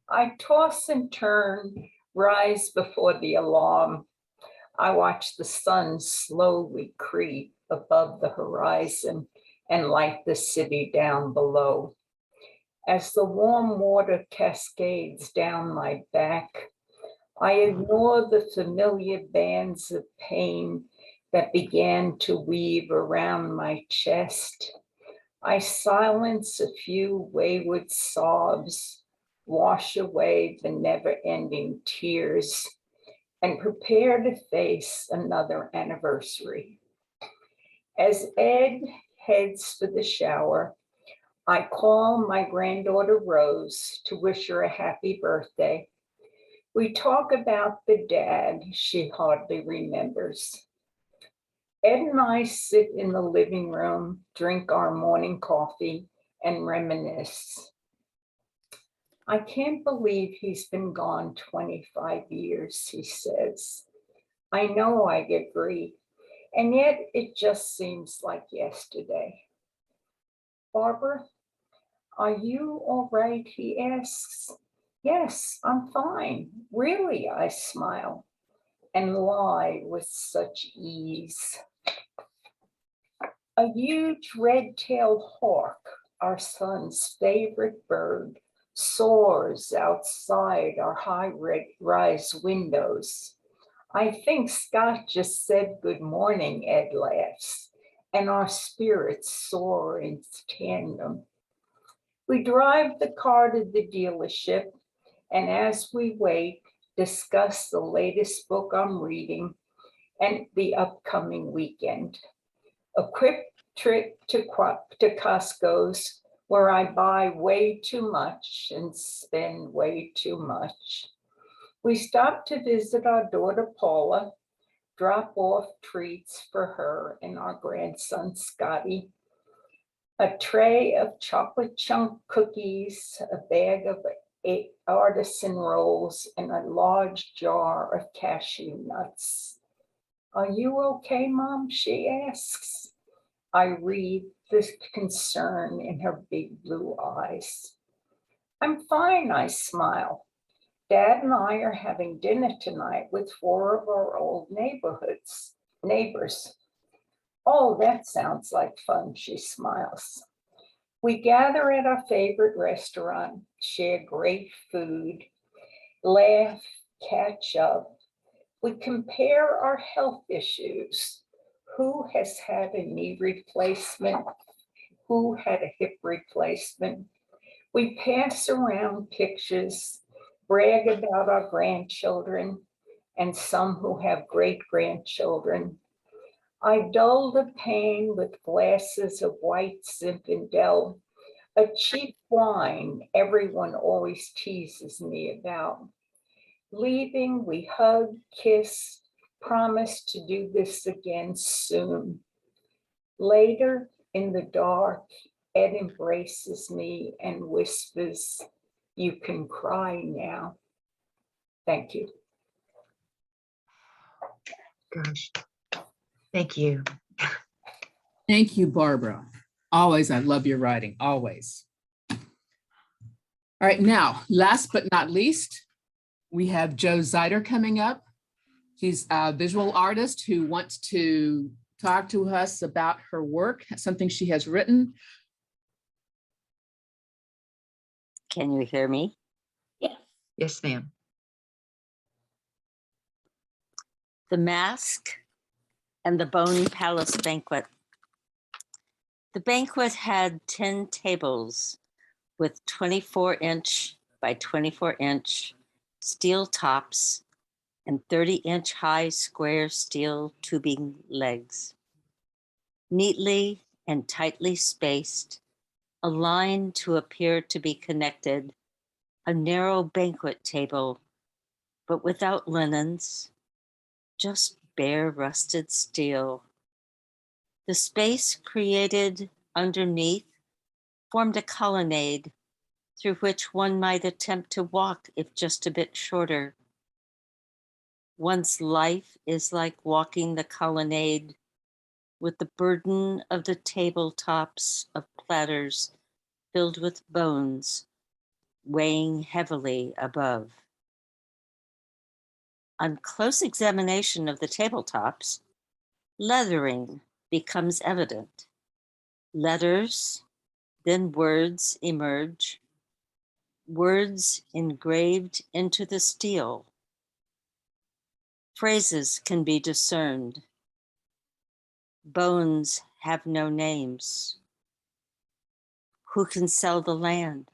I toss and turn, rise before the alarm. I watch the sun slowly creep above the horizon and light the city down below. As the warm water cascades down my back, I ignore the familiar bands of pain that began to weave around my chest. I silence a few wayward sobs, wash away the never-ending tears, and prepare to face another anniversary. As Ed heads for the shower, I call my granddaughter Rose to wish her a happy birthday. We talk about the dad she hardly remembers. Ed and I sit in the living room, drink our morning coffee, and reminisce. I can't believe he's been gone 25 years, he says. I know I get grief, and yet it just seems like yesterday. Barbara, Are you all right? He asks. Yes, I'm fine. Really, I smile and lie with such ease. A huge red-tailed hawk, our son's favorite bird, soars outside our high-rise windows. I think Scott just said good morning, Ed laughs, and our spirits soar in tandem. We drive the car to the dealership, and as we wait, discuss the latest book I'm reading and the upcoming weekend. A quick trip to Costco's where I buy way too much and spend way too much. We stop to visit our daughter Paula, drop off treats for her and our grandson Scotty, a tray of chocolate chunk cookies, a bag of 8 artisan rolls, and a large jar of cashew nuts. Are you okay, Mom? She asks. I read the concern in her big blue eyes. I'm fine, I smile. Dad and I are having dinner tonight with 4 of our old neighbors. Oh, that sounds like fun, she smiles. We gather at our favorite restaurant, share great food, laugh, catch up. We compare our health issues. Who has had a knee replacement? Who had a hip replacement? We pass around pictures, brag about our grandchildren and some who have great-grandchildren. I dull the pain with glasses of white Zinfandel, a cheap wine everyone always teases me about. Leaving, we hug, kiss, promise to do this again soon. Later, in the dark, Ed embraces me and whispers, "You can cry now." Thank you. Gosh, thank you. Thank you, Barbara. Always, I love your writing, always. All right, now, last but not least, we have Jo Zider coming up. She's a visual artist who wants to talk to us about her work, something she has written. Can you hear me? Yes. Yes, ma'am. The Mask and the Bone Palace Banquet. The banquet had 10 tables with 24-inch by 24-inch steel tops and 30-inch high square steel tubing legs. Neatly and tightly spaced, aligned to appear to be connected, a narrow banquet table, but without linens, just bare rusted steel. The space created underneath formed a colonnade through which one might attempt to walk if just a bit shorter. One's life is like walking the colonnade with the burden of the tabletops of platters filled with bones weighing heavily above. On close examination of the tabletops, lettering becomes evident. Letters, then words emerge, words engraved into the steel. Phrases can be discerned. Bones have no names. Who can sell the land?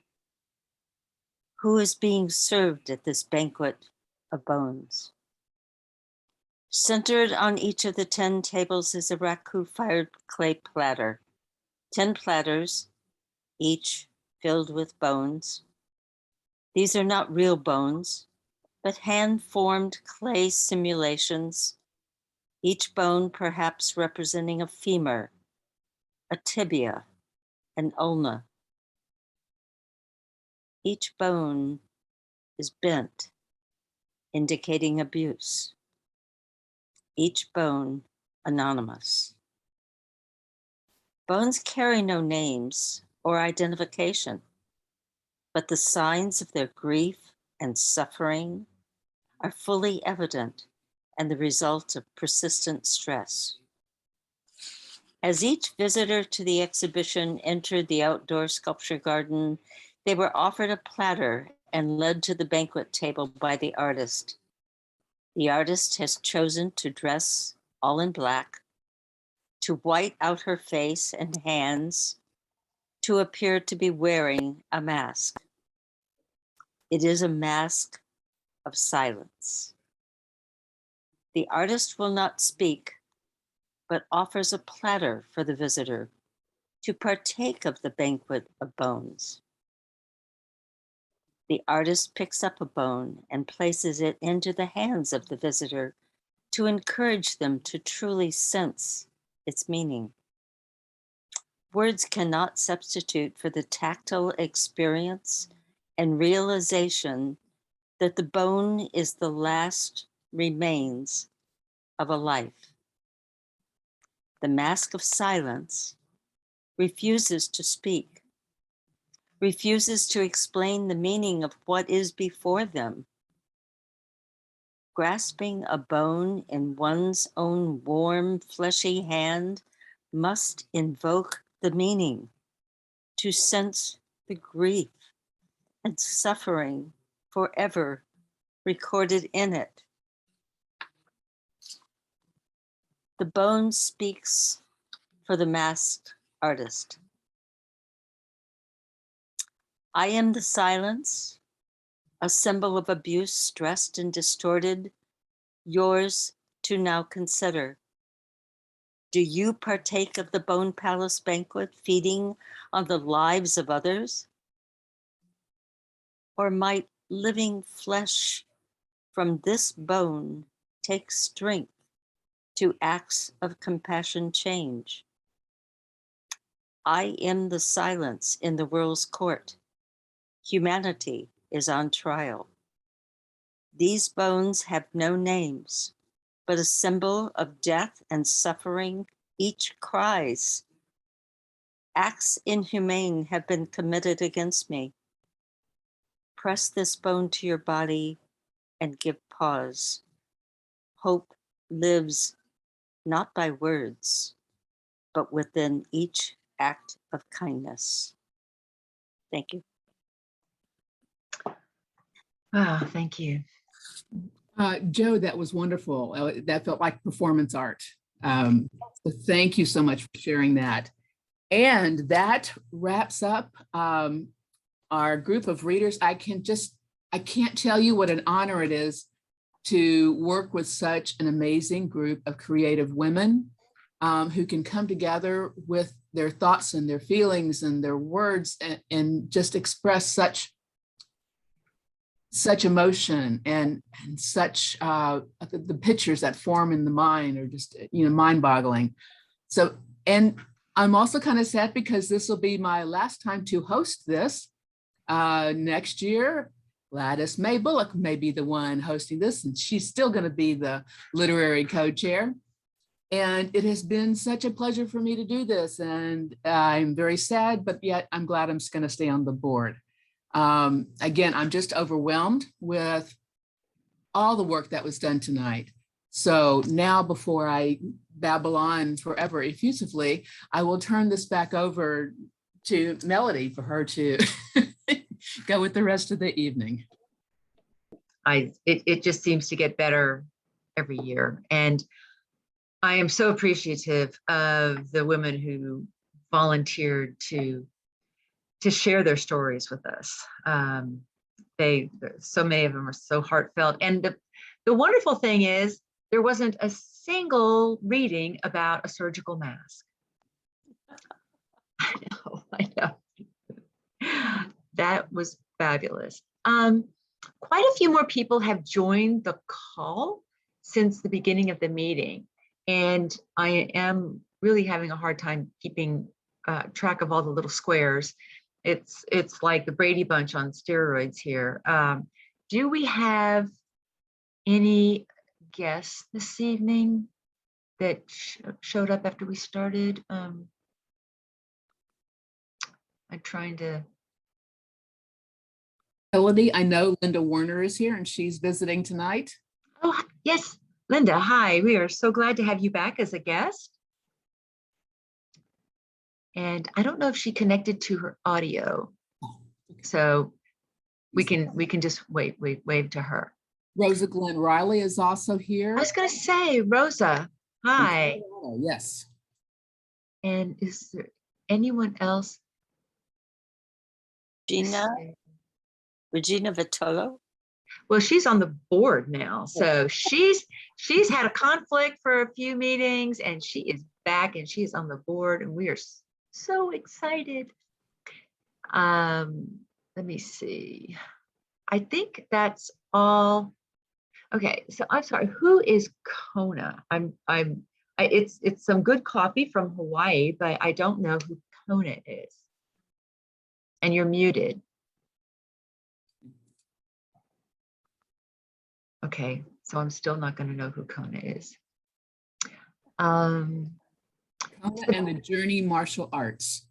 Who is being served at this banquet of bones? Centered on each of the 10 tables is a raku-fired clay platter. 10 platters, each filled with bones. These are not real bones, but hand-formed clay simulations, each bone perhaps representing a femur, a tibia, an ulna. Each bone is bent, indicating abuse. Each bone anonymous. Bones carry no names or identification. but the signs of their grief and suffering are fully evident and the result of persistent stress. As each visitor to the exhibition entered the outdoor sculpture garden, they were offered a platter and led to the banquet table by the artist. The artist has chosen to dress all in black, to white out her face and hands, to appear to be wearing a mask. It is a mask of silence. The artist will not speak, but offers a platter for the visitor to partake of the banquet of bones. The artist picks up a bone and places it into the hands of the visitor to encourage them to truly sense its meaning. Words cannot substitute for the tactile experience and realization that the bone is the last remains of a life. The mask of silence refuses to speak, refuses to explain the meaning of what is before them. Grasping a bone in one's own warm, fleshy hand must invoke the meaning, to sense the grief and suffering forever recorded in it. The bone speaks for the masked artist. I am the silence, a symbol of abuse stressed and distorted, yours to now consider. Do you partake of the Bone Palace banquet, feeding on the lives of others? Or might living flesh from this bone take strength to acts of compassion change? I am the silence in the world's court. Humanity is on trial. These bones have no names, but a symbol of death and suffering. Each cries, acts inhumane have been committed against me. Press this bone to your body and give pause. Hope lives not by words, but within each act of kindness. Thank you. Oh, thank you. Joe, that was wonderful. That felt like performance art. So thank you so much for sharing that. And that wraps up our group of readers. I can't tell you what an honor it is to work with such an amazing group of creative women who can come together with their thoughts and their feelings and their words and just express such emotion and such the pictures that form in the mind are just, mind-boggling. So, and I'm also kind of sad because this will be my last time to host this. Next year, Gladys Mae Bullock may be the one hosting this, and she's still going to be the literary co-chair. And it has been such a pleasure for me to do this, and I'm very sad, but yet I'm glad I'm just going to stay on the board. Again, I'm just overwhelmed with all the work that was done tonight. So now, before I babble on forever effusively, I will turn this back over to Melody for her to go with the rest of the evening. It just seems to get better every year. And I am so appreciative of the women who volunteered to share their stories with us. So many of them are so heartfelt. And the wonderful thing is there wasn't a single reading about a surgical mask. I know. That was fabulous. Quite a few more people have joined the call since the beginning of the meeting. And I am really having a hard time keeping track of all the little squares. It's like the Brady Bunch on steroids here. Do we have any guests this evening that showed up after we started? I'm trying to Melody, I know Linda Werner is here and she's visiting tonight. Oh, yes, Linda, hi. We are so glad to have you back as a guest. And I don't know if she connected to her audio. So we can just wave to her. Rosa Glenn Riley is also here. I was going to say, Rosa, hi. Yes. And is there anyone else? Regina Vitolo. Well, she's on the board now. So she's had a conflict for a few meetings and she is back and she is on the board and we are so excited. Let me see. I think that's all. Okay, so I'm sorry. Who is Kona? It's some good coffee from Hawaii, but I don't know who Kona is. And you're muted. Okay, so I'm still not going to know who Kona is. Kona and the Journey Martial Arts.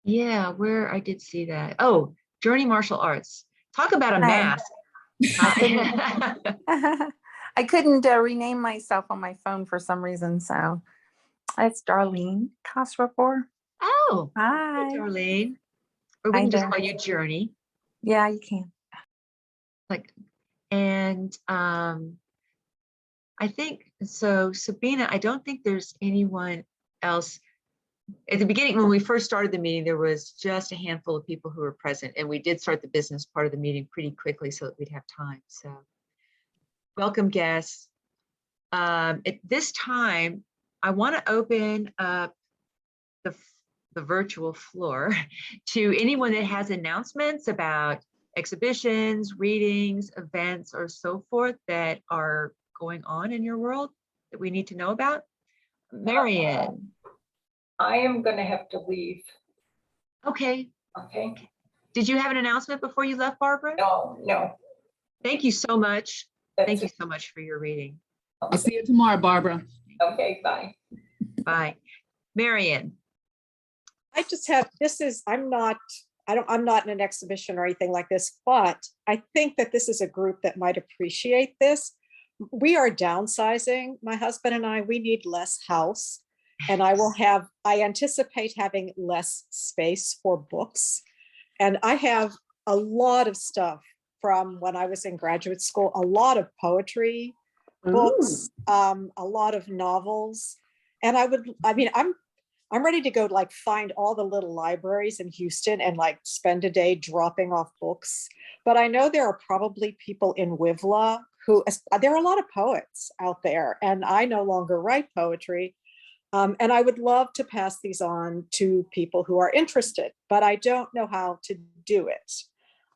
Yeah, where I did see that. Oh, Journey Martial Arts. Talk about a mask. I couldn't rename myself on my phone for some reason, so it's Darlene Kosrapor. Oh, hi, Darlene. Or we can just call you Journey. Yeah, you can. And I think so, Sabina. I don't think there's anyone else. At the beginning, when we first started the meeting, there was just a handful of people who were present, and we did start the business part of the meeting pretty quickly so that we'd have time. So welcome, guests. At this time, I want to open up the virtual floor to anyone that has announcements about exhibitions, readings, events, or so forth that are going on in your world that we need to know about. Marianne. I am going to have to leave. Okay. Okay. Did you have an announcement before you left, Barbara? No. Thank you so much. Thank you so much for your reading. I'll see you tomorrow, Barbara. Okay, bye. Bye. Marianne. I just have, I'm not in an exhibition or anything like this, but I think that this is a group that might appreciate this. We are downsizing, my husband and I, we need less house. And I anticipate having less space for books. And I have a lot of stuff from when I was in graduate school, a lot of poetry books, a lot of novels. And I'm ready to go find all the little libraries in Houston and spend a day dropping off books. But I know there are probably people in WiVLA there are a lot of poets out there, and I no longer write poetry. And I would love to pass these on to people who are interested, but I don't know how to do it.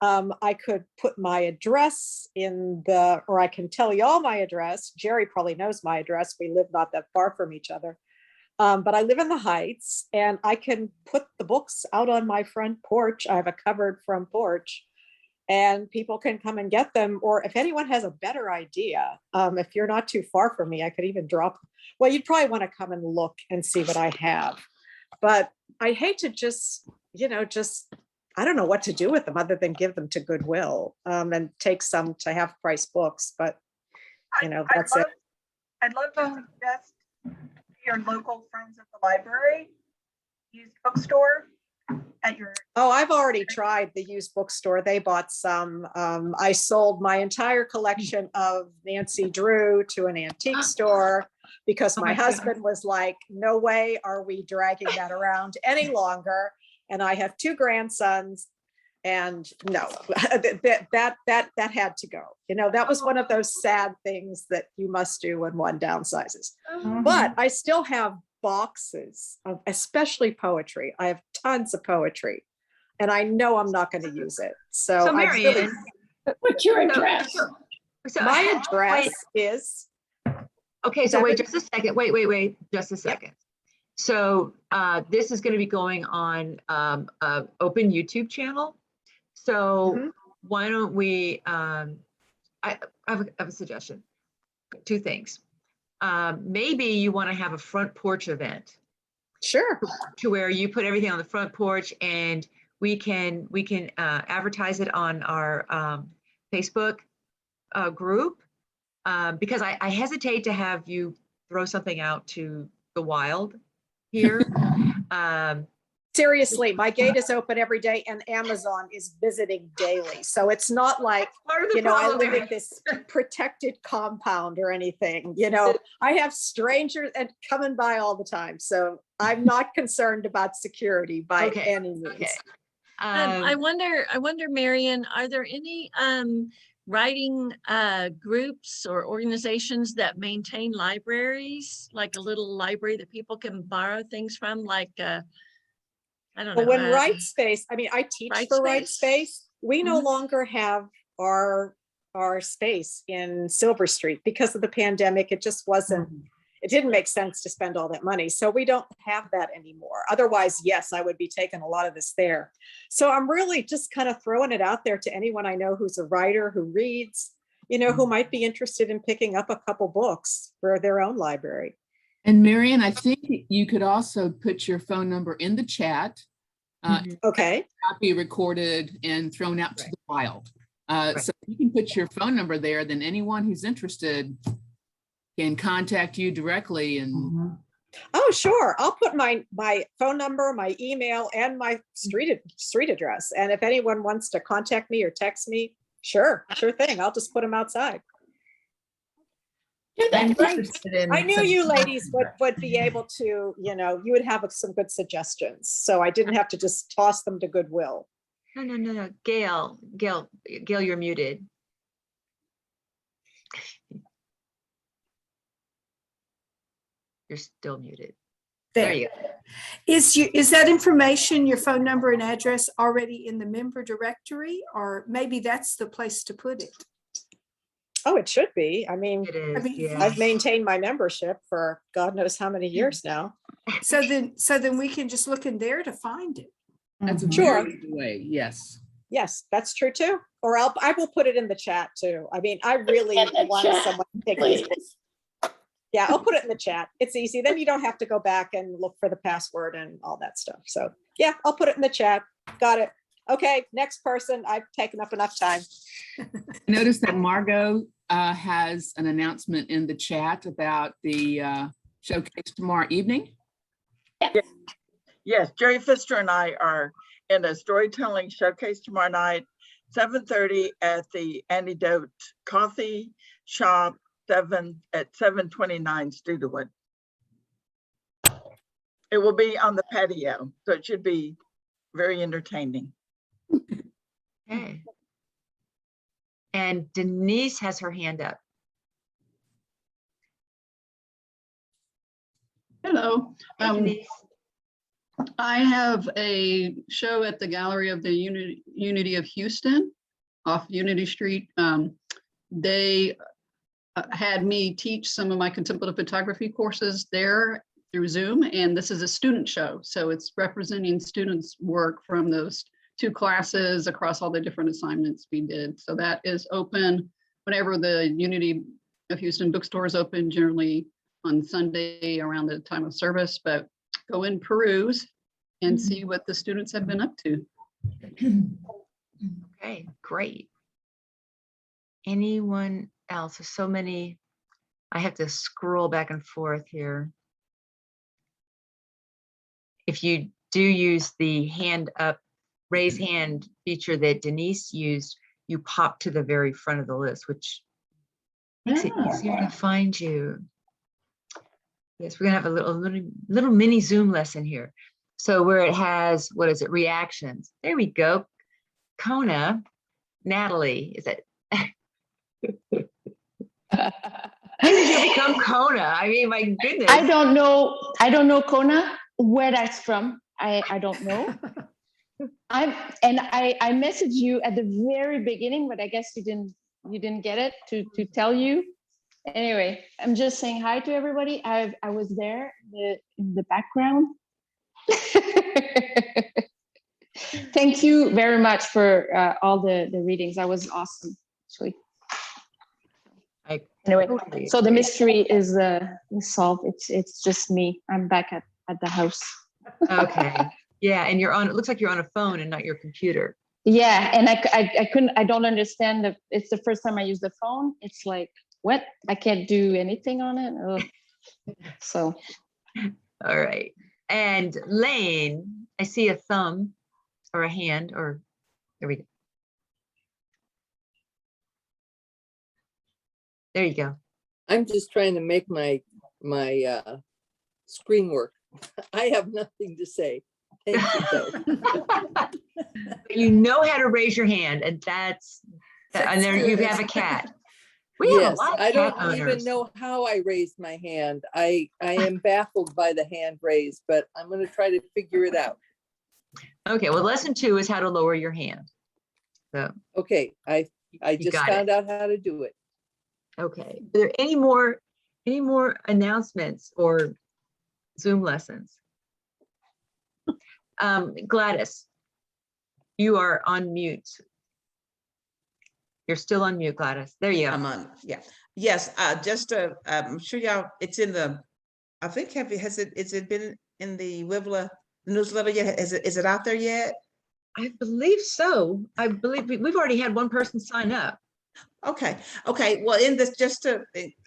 I could put my address or I can tell you all my address. Jere probably knows my address. We live not that far from each other. But I live in the Heights and I can put the books out on my front porch. I have a covered front porch and people can come and get them. Or if anyone has a better idea, if you're not too far from me, I could even well, you'd probably want to come and look and see what I have. But I hate to I don't know what to do with them other than give them to Goodwill and take some to half price books. But, that's it. I'd love to suggest your local friends at the library, used bookstore at your. Oh, I've already tried the used bookstore. They bought some. I sold my entire collection of Nancy Drew to an antique store because my husband was like, no way are we dragging that around any longer. And I have 2 grandsons and no, that had to go. That was one of those sad things that you must do when one downsizes. But I still have boxes of especially poetry. I have tons of poetry and I know I'm not going to use it. So Marianne, what's your address? My address is. Okay, so wait just a second. Wait, just a second. So this is going to be going on open YouTube channel. So why don't we, I have a suggestion, 2 things. Maybe you want to have a front porch event. Sure. To where you put everything on the front porch and we can advertise it on our Facebook group, because I hesitate to have you throw something out to the wild here. Seriously, my gate is open every day and Amazon is visiting daily. So it's not like, Part of the you know, I problem. live in this protected compound or anything, you know, I have strangers and coming by all the time. So I'm not concerned about security by Okay, any means. okay. I wonder, Marion, are there any writing groups or organizations that maintain libraries, like a little library that people can borrow things from, like I don't know. But when WriteSpace, I mean, I teach for WriteSpace, we no longer have our space in Silver Street because of the pandemic. It just wasn't, it didn't make sense to spend all that money. So we don't have that anymore. Otherwise, yes, I would be taking a lot of this there. So I'm really just kind of throwing it out there to anyone I know who's a writer, who reads, you know, who might be interested in picking up a couple books for their own library. And Marion, I think you could also put your phone number in the chat. Okay. Copy recorded and thrown out to the wild. So you can put your phone number there, then anyone who's interested can contact you directly. And oh, sure. I'll put my phone number, my email, and my street address. And if anyone wants to contact me or text me, sure thing. I'll just put them outside. I knew you ladies would be able to, you know, you would have some good suggestions. So I didn't have to just toss them to Goodwill. No. Gail, you're muted. You're still muted. There you go. Is that information, your phone number and address, already in the member directory, or maybe that's the place to put it? Oh, it should be. I mean, yeah. I've maintained my membership for God knows how many years now. So then we can just look in there to find it. That's a Sure. very good way. Yes. Yes, that's true too. Or I will put it in the chat too. I mean, I really want someone to take this. Yeah, I'll put it in the chat. It's easy. Then you don't have to go back and look for the password and all that stuff. So yeah, I'll put it in the chat. Got it. Okay, next person. I've taken up enough time. Notice that Margo has an announcement in the chat about the showcase tomorrow evening. Yes, Jere Pfister and I are in a storytelling showcase tomorrow night, 7:30 at the Antidote Coffee Shop, 729 Studewood. It will be on the patio, so it should be very entertaining. Okay. And Denise has her hand up. Hello. Hey, Denise. I have a show at the Gallery of the Unity of Houston off Unity Street. They had me teach some of my contemplative photography courses there through Zoom, and this is a student show. So it's representing students' work from those 2 classes across all the different assignments we did. So that is open whenever the Unity of Houston bookstore is open, generally on Sunday around the time of service, but go and peruse and see what the students have been up to. Okay, great. Anyone else? There's so many. I have to scroll back and forth here. If you do use the hand up, raise hand feature that Denise used, you pop to the very front of the list, which makes it easier to find you. Yes, we're gonna have a little mini Zoom lesson here. So where it has, what is it, reactions. There we go. Kona, Natalie, is it? When did you become Kona? I mean, my goodness. I don't know Kona, where that's from. I don't know. I messaged you at the very beginning, but I guess you didn't get it to tell you. Anyway, I'm just saying hi to everybody. I was there in the background. Thank you very much for all the readings. That was awesome. Sweet. Anyway, so the mystery is solved. It's just me. I'm back at the house. Okay. Yeah, and you're on, it looks like you're on a phone and not your computer. Yeah, and I couldn't, I don't understand that. It's the first time I use the phone. It's like, what? I can't do anything on it. Ugh. So. All right. And Lane, I see a thumb or a hand, or there we go. There you go. I'm just trying to make my screen work. I have nothing to say. Thank you, though. You know how to raise your hand, and and there you have a cat. We have a lot of I cat don't even owners. know how I raised my hand. I am baffled by the hand raise, but I'm going to try to figure it out. Okay, well, lesson 2 is how to lower your hand. So okay, I just found out how to do it. Okay, are there any more announcements or Zoom lessons? Gladys, you are on mute. You're still on mute, Gladys. There you go. I'm on, yeah. Yes, just I'm sure y'all, it's in the, I think, has it been in the WiVLA newsletter yet? Is it out there yet? I believe so. I believe we've already had one person sign up. Okay. Well, in this, just a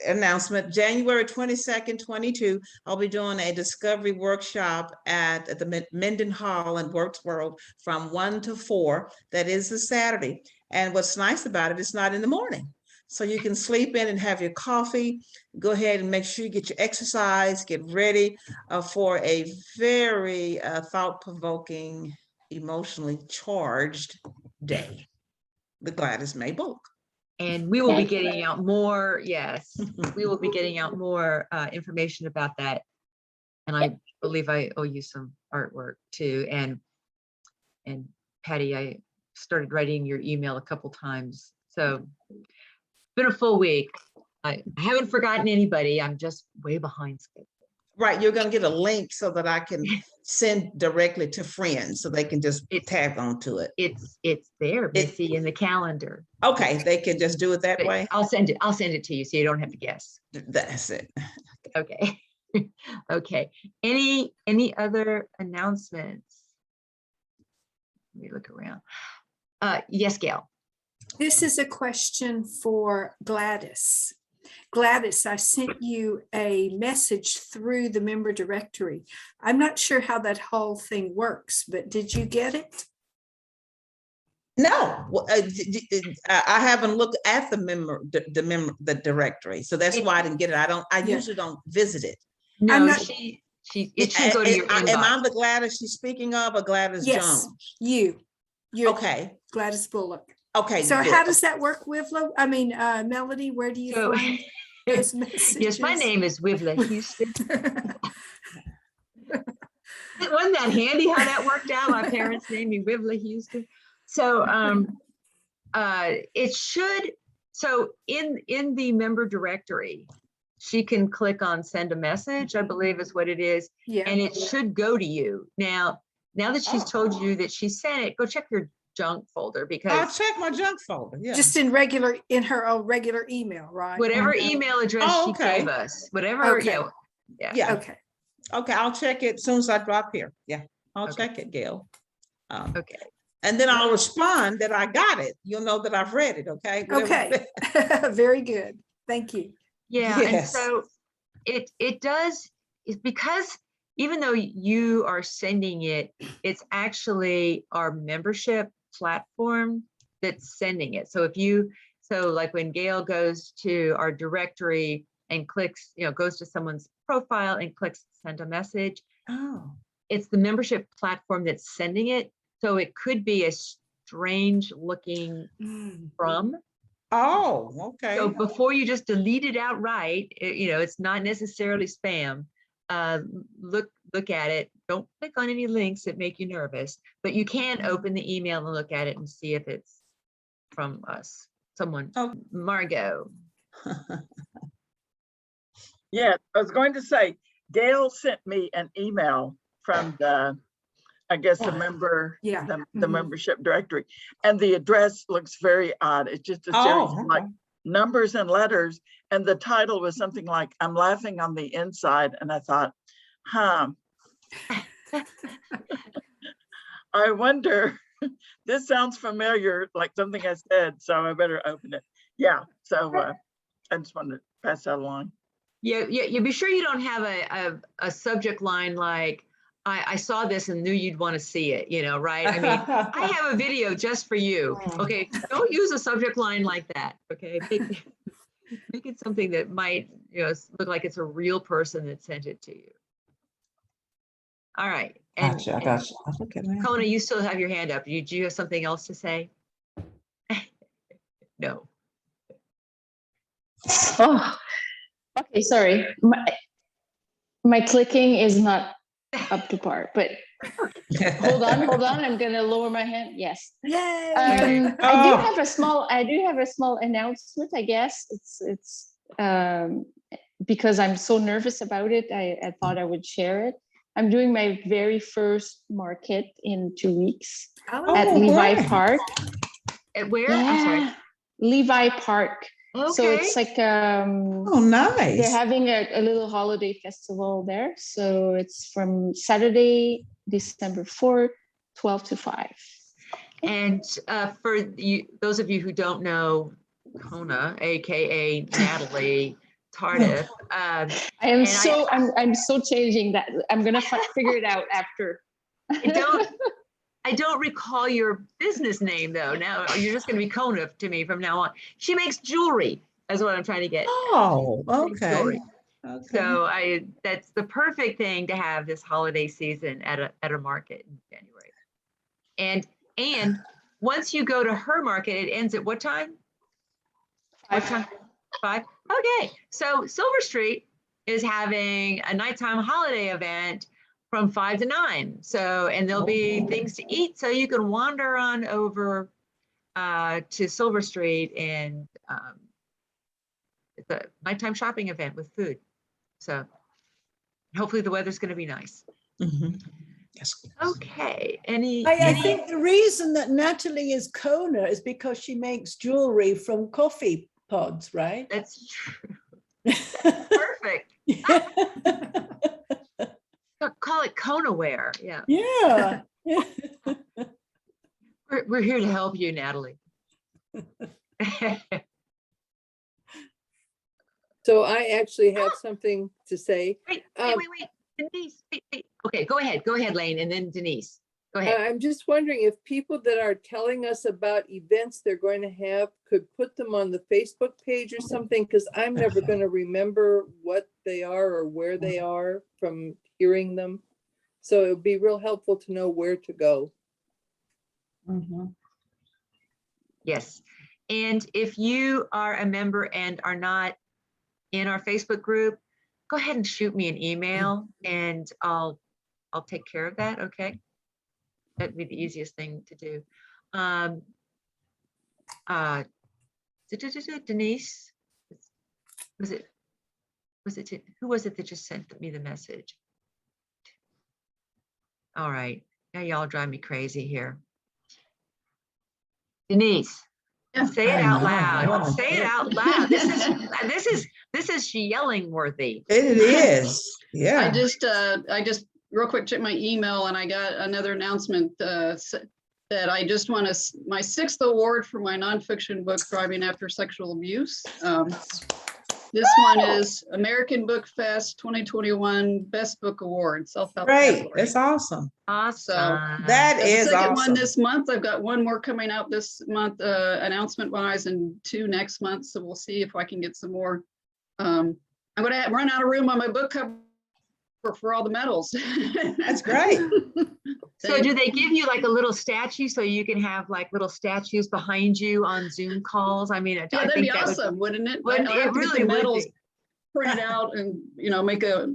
announcement, January 22nd, 22, I'll be doing a discovery workshop at the Minden Hall in Works World from 1 to 4. That is a Saturday. And what's nice about it, it's not in the morning. So you can sleep in and have your coffee, go ahead and make sure you get your exercise, get ready for a very thought-provoking, emotionally charged day. The Gladys Mae Bullock. And we will be getting out more, yes, we will be getting out more information about that. And I believe I owe you some artwork too. And Patty, I started writing your email a couple times. So it's been a full week. I haven't forgotten anybody. I'm just way behind schedule. Right, you're gonna get a link so that I can send directly to friends so they can just tag onto it. It's there, Missy, in the calendar. Okay, they can just do it that But way. I'll send it to you so you don't have to guess. That's it. Okay. Okay. Any other announcements? Let me look around. Yes, Gail. This is a question for Gladys. Gladys, I sent you a message through the member directory. I'm not sure how that whole thing works, but did you get it? No, I haven't looked at the directory, so that's why I didn't get it. I usually don't visit it. No, it should go to your inbox. Am I the Gladys she's speaking of, or Gladys Yes, Jones? you're okay. Gladys Bullock. Okay. So good. how does that work, WiVLA? I mean, Melody, where do you find those messages? Yes, my name is WiVLA Houston. Wasn't that handy how that worked out? My parents named me WiVLA Houston. So it should, so in the member directory, she can click on send a message, I believe is what it is. Yeah. And it should go to you. Now that she's told you that she sent it, go check your junk folder, because I'll check my junk folder. Yeah. Just in her own regular email, right? Whatever email address she gave us, whatever. Okay. Yeah. Okay. Okay, I'll check it as soon as I drop here. Yeah, I'll check it, Gail. Okay. And then I'll respond that I got it. You'll know that I've read it, okay? Okay. Very good. Thank you. Yeah, Yes. and so it does, it's because even though you are sending it, it's actually our membership platform that's sending it. So like when Gail goes to our directory and clicks, goes to someone's profile and clicks send a message, it's the membership platform that's sending it. So it could be a strange looking from. Oh, okay. So before you just delete it outright, it's not necessarily spam. Look at it. Don't click on any links that make you nervous, but you can open the email and look at it and see if it's from us. Someone, Margo. Yeah, I was going to say, Gail sent me an email from the member, the membership directory, and the address looks very odd. It's just a series of like numbers and letters, and the title was something like "I'm laughing on the inside," and I thought, I wonder, this sounds familiar, like something I said, so I better open it. Yeah, so I just wanted to pass that along. Yeah, you be sure you don't have a subject line like, I saw this and knew you'd want to see it, you know, right? I mean, I have a video just for you. Okay, don't use a subject line like that, okay? Make it something that might, you know, look like it's a real person that sent it to you. All right. And, Gotcha, I got you. Okay, man. Kona, you still have your hand up. Do you have something else to say? No. Oh, okay, sorry. My clicking is not up to par, but hold on. I'm gonna lower my hand. Yes. Yay! I do have a small announcement, I guess. It's because I'm so nervous about it, I thought I would share it. I'm doing my very first market in 2 weeks at Levi Park. At where? Yeah, I'm sorry. Levi Park. Okay. So it's like nice. They're having a little holiday festival there. So it's from Saturday, December 4th, 12 to 5. And for you, those of you who don't know Kona, aka Natalie Tardif, I'm so changing that. I'm gonna figure it out after. I don't recall your business name though. Now you're just going to be Kona to me from now on. She makes jewelry. That's what I'm trying to get. Oh, okay. So that's the perfect thing to have this holiday season at a market in January. And once you go to her market, it ends at what time? 5. What time? 5. Okay. So Silver Street is having a nighttime holiday event from 5 to 9. So, and there'll be things to eat. So you can wander on over to Silver Street, and it's a nighttime shopping event with food. So hopefully the weather's going to be nice. Yes. Okay. I think the reason that Natalie is Kona is because she makes jewelry from coffee pods, right? That's true. That's perfect. Call it Kona wear. Yeah. Yeah. We're here to help you, Natalie. So I actually have something to say. Wait. Denise, wait. Okay, go ahead, Lane, and then Denise. Go ahead. I'm just wondering if people that are telling us about events they're going to have could put them on the Facebook page or something, because I'm never going to remember what they are or where they are from hearing them. So it would be real helpful to know where to go. Yes. And if you are a member and are not in our Facebook group, go ahead and shoot me an email and I'll take care of that. Okay. That'd be the easiest thing to do. Denise, who was it that just sent me the message? All right, now y'all drive me crazy here. Denise, say it out loud. Say it out loud. This is yelling worthy. It is. Yeah. I just real quick checked my email and I got another announcement that I just won my 6th award for my nonfiction book, Thriving After Sexual Abuse. This one is American Book Fest 2021 Best Book Award, self-help. Great, that's awesome. Awesome. So that is second awesome. one this month. I've got one more coming out this month, announcement wise, and 2 next month. So we'll see if I can get some more. I'm going to run out of room on my book cover for all the medals. That's great. So do they give you like a little statue so you can have like little statues behind you on Zoom calls? I mean, yeah, that'd be awesome, wouldn't it? It really would be. Printed out and, make a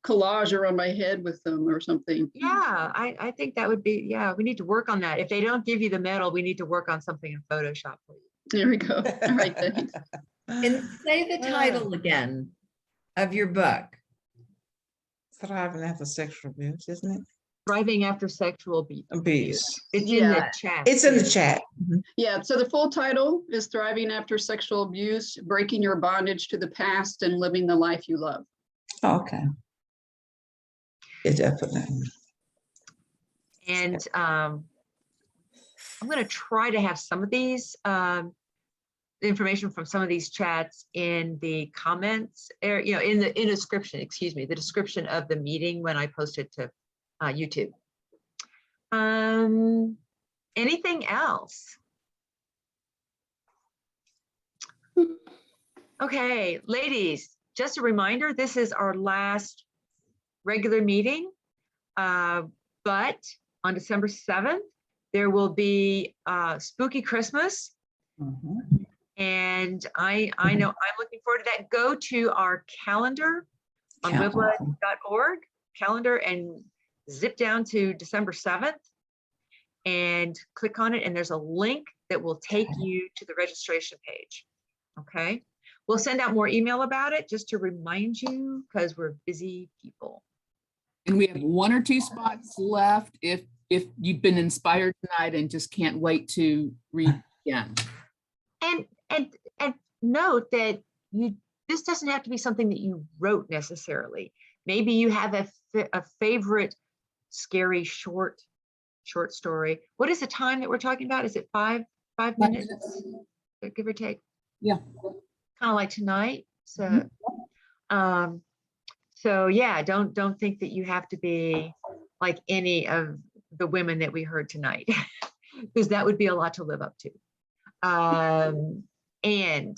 collage around my head with them or something. Yeah, I think that would be, we need to work on that. If they don't give you the medal, we need to work on something in Photoshop for you. There we go. All right, thanks. And say the title again of your book. Thriving After Sexual Abuse, isn't it? Thriving After Sexual Abuse. It's in the chat. It's in the chat. Yeah, so the full title is Thriving After Sexual Abuse, Breaking Your Bondage to the Past and Living the Life You Love. Okay. It definitely. And I'm going to try to have some of these information from some of these chats in the comments, or, you know, in the description, excuse me, the description of the meeting when I post it to YouTube. Anything else? Okay, ladies, just a reminder, this is our last regular meeting, but on December 7th, there will be Spooky Christmas. And I know I'm looking forward to that. Go to our calendar on WiVLA.org, calendar, and zip down to December 7th and click on it. And there's a link that will take you to the registration page. Okay. We'll send out more email about it just to remind you, because we're busy people. And we have 1 or 2 spots left if you've been inspired tonight and just can't wait to read again. And note that this doesn't have to be something that you wrote necessarily. Maybe you have a favorite scary short story. What is the time that we're talking about? Is it 5 minutes? Give or take. Yeah. Kind of like tonight. So so yeah, don't think that you have to be like any of the women that we heard tonight, because that would be a lot to live up to. And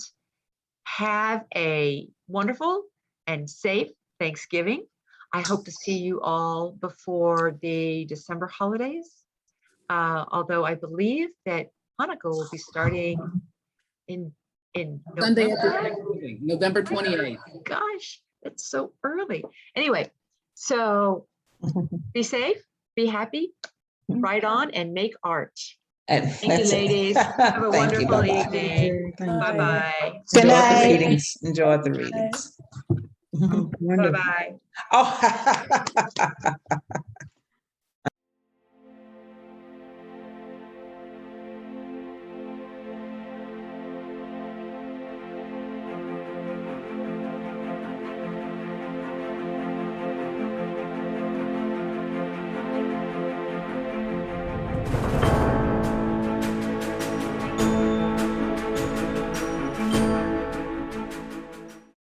have a wonderful and safe Thanksgiving. I hope to see you all before the December holidays. Although I believe that Hanukkah will be starting in Sunday after November. Thanksgiving, November 28th. Gosh, it's so early. Anyway, so be safe, be happy, write on, and make art. Thank you, ladies. Have a Thank you. wonderful Bye-bye. evening. Bye-bye. Enjoy the readings. Enjoy the readings. Bye-bye. Oh.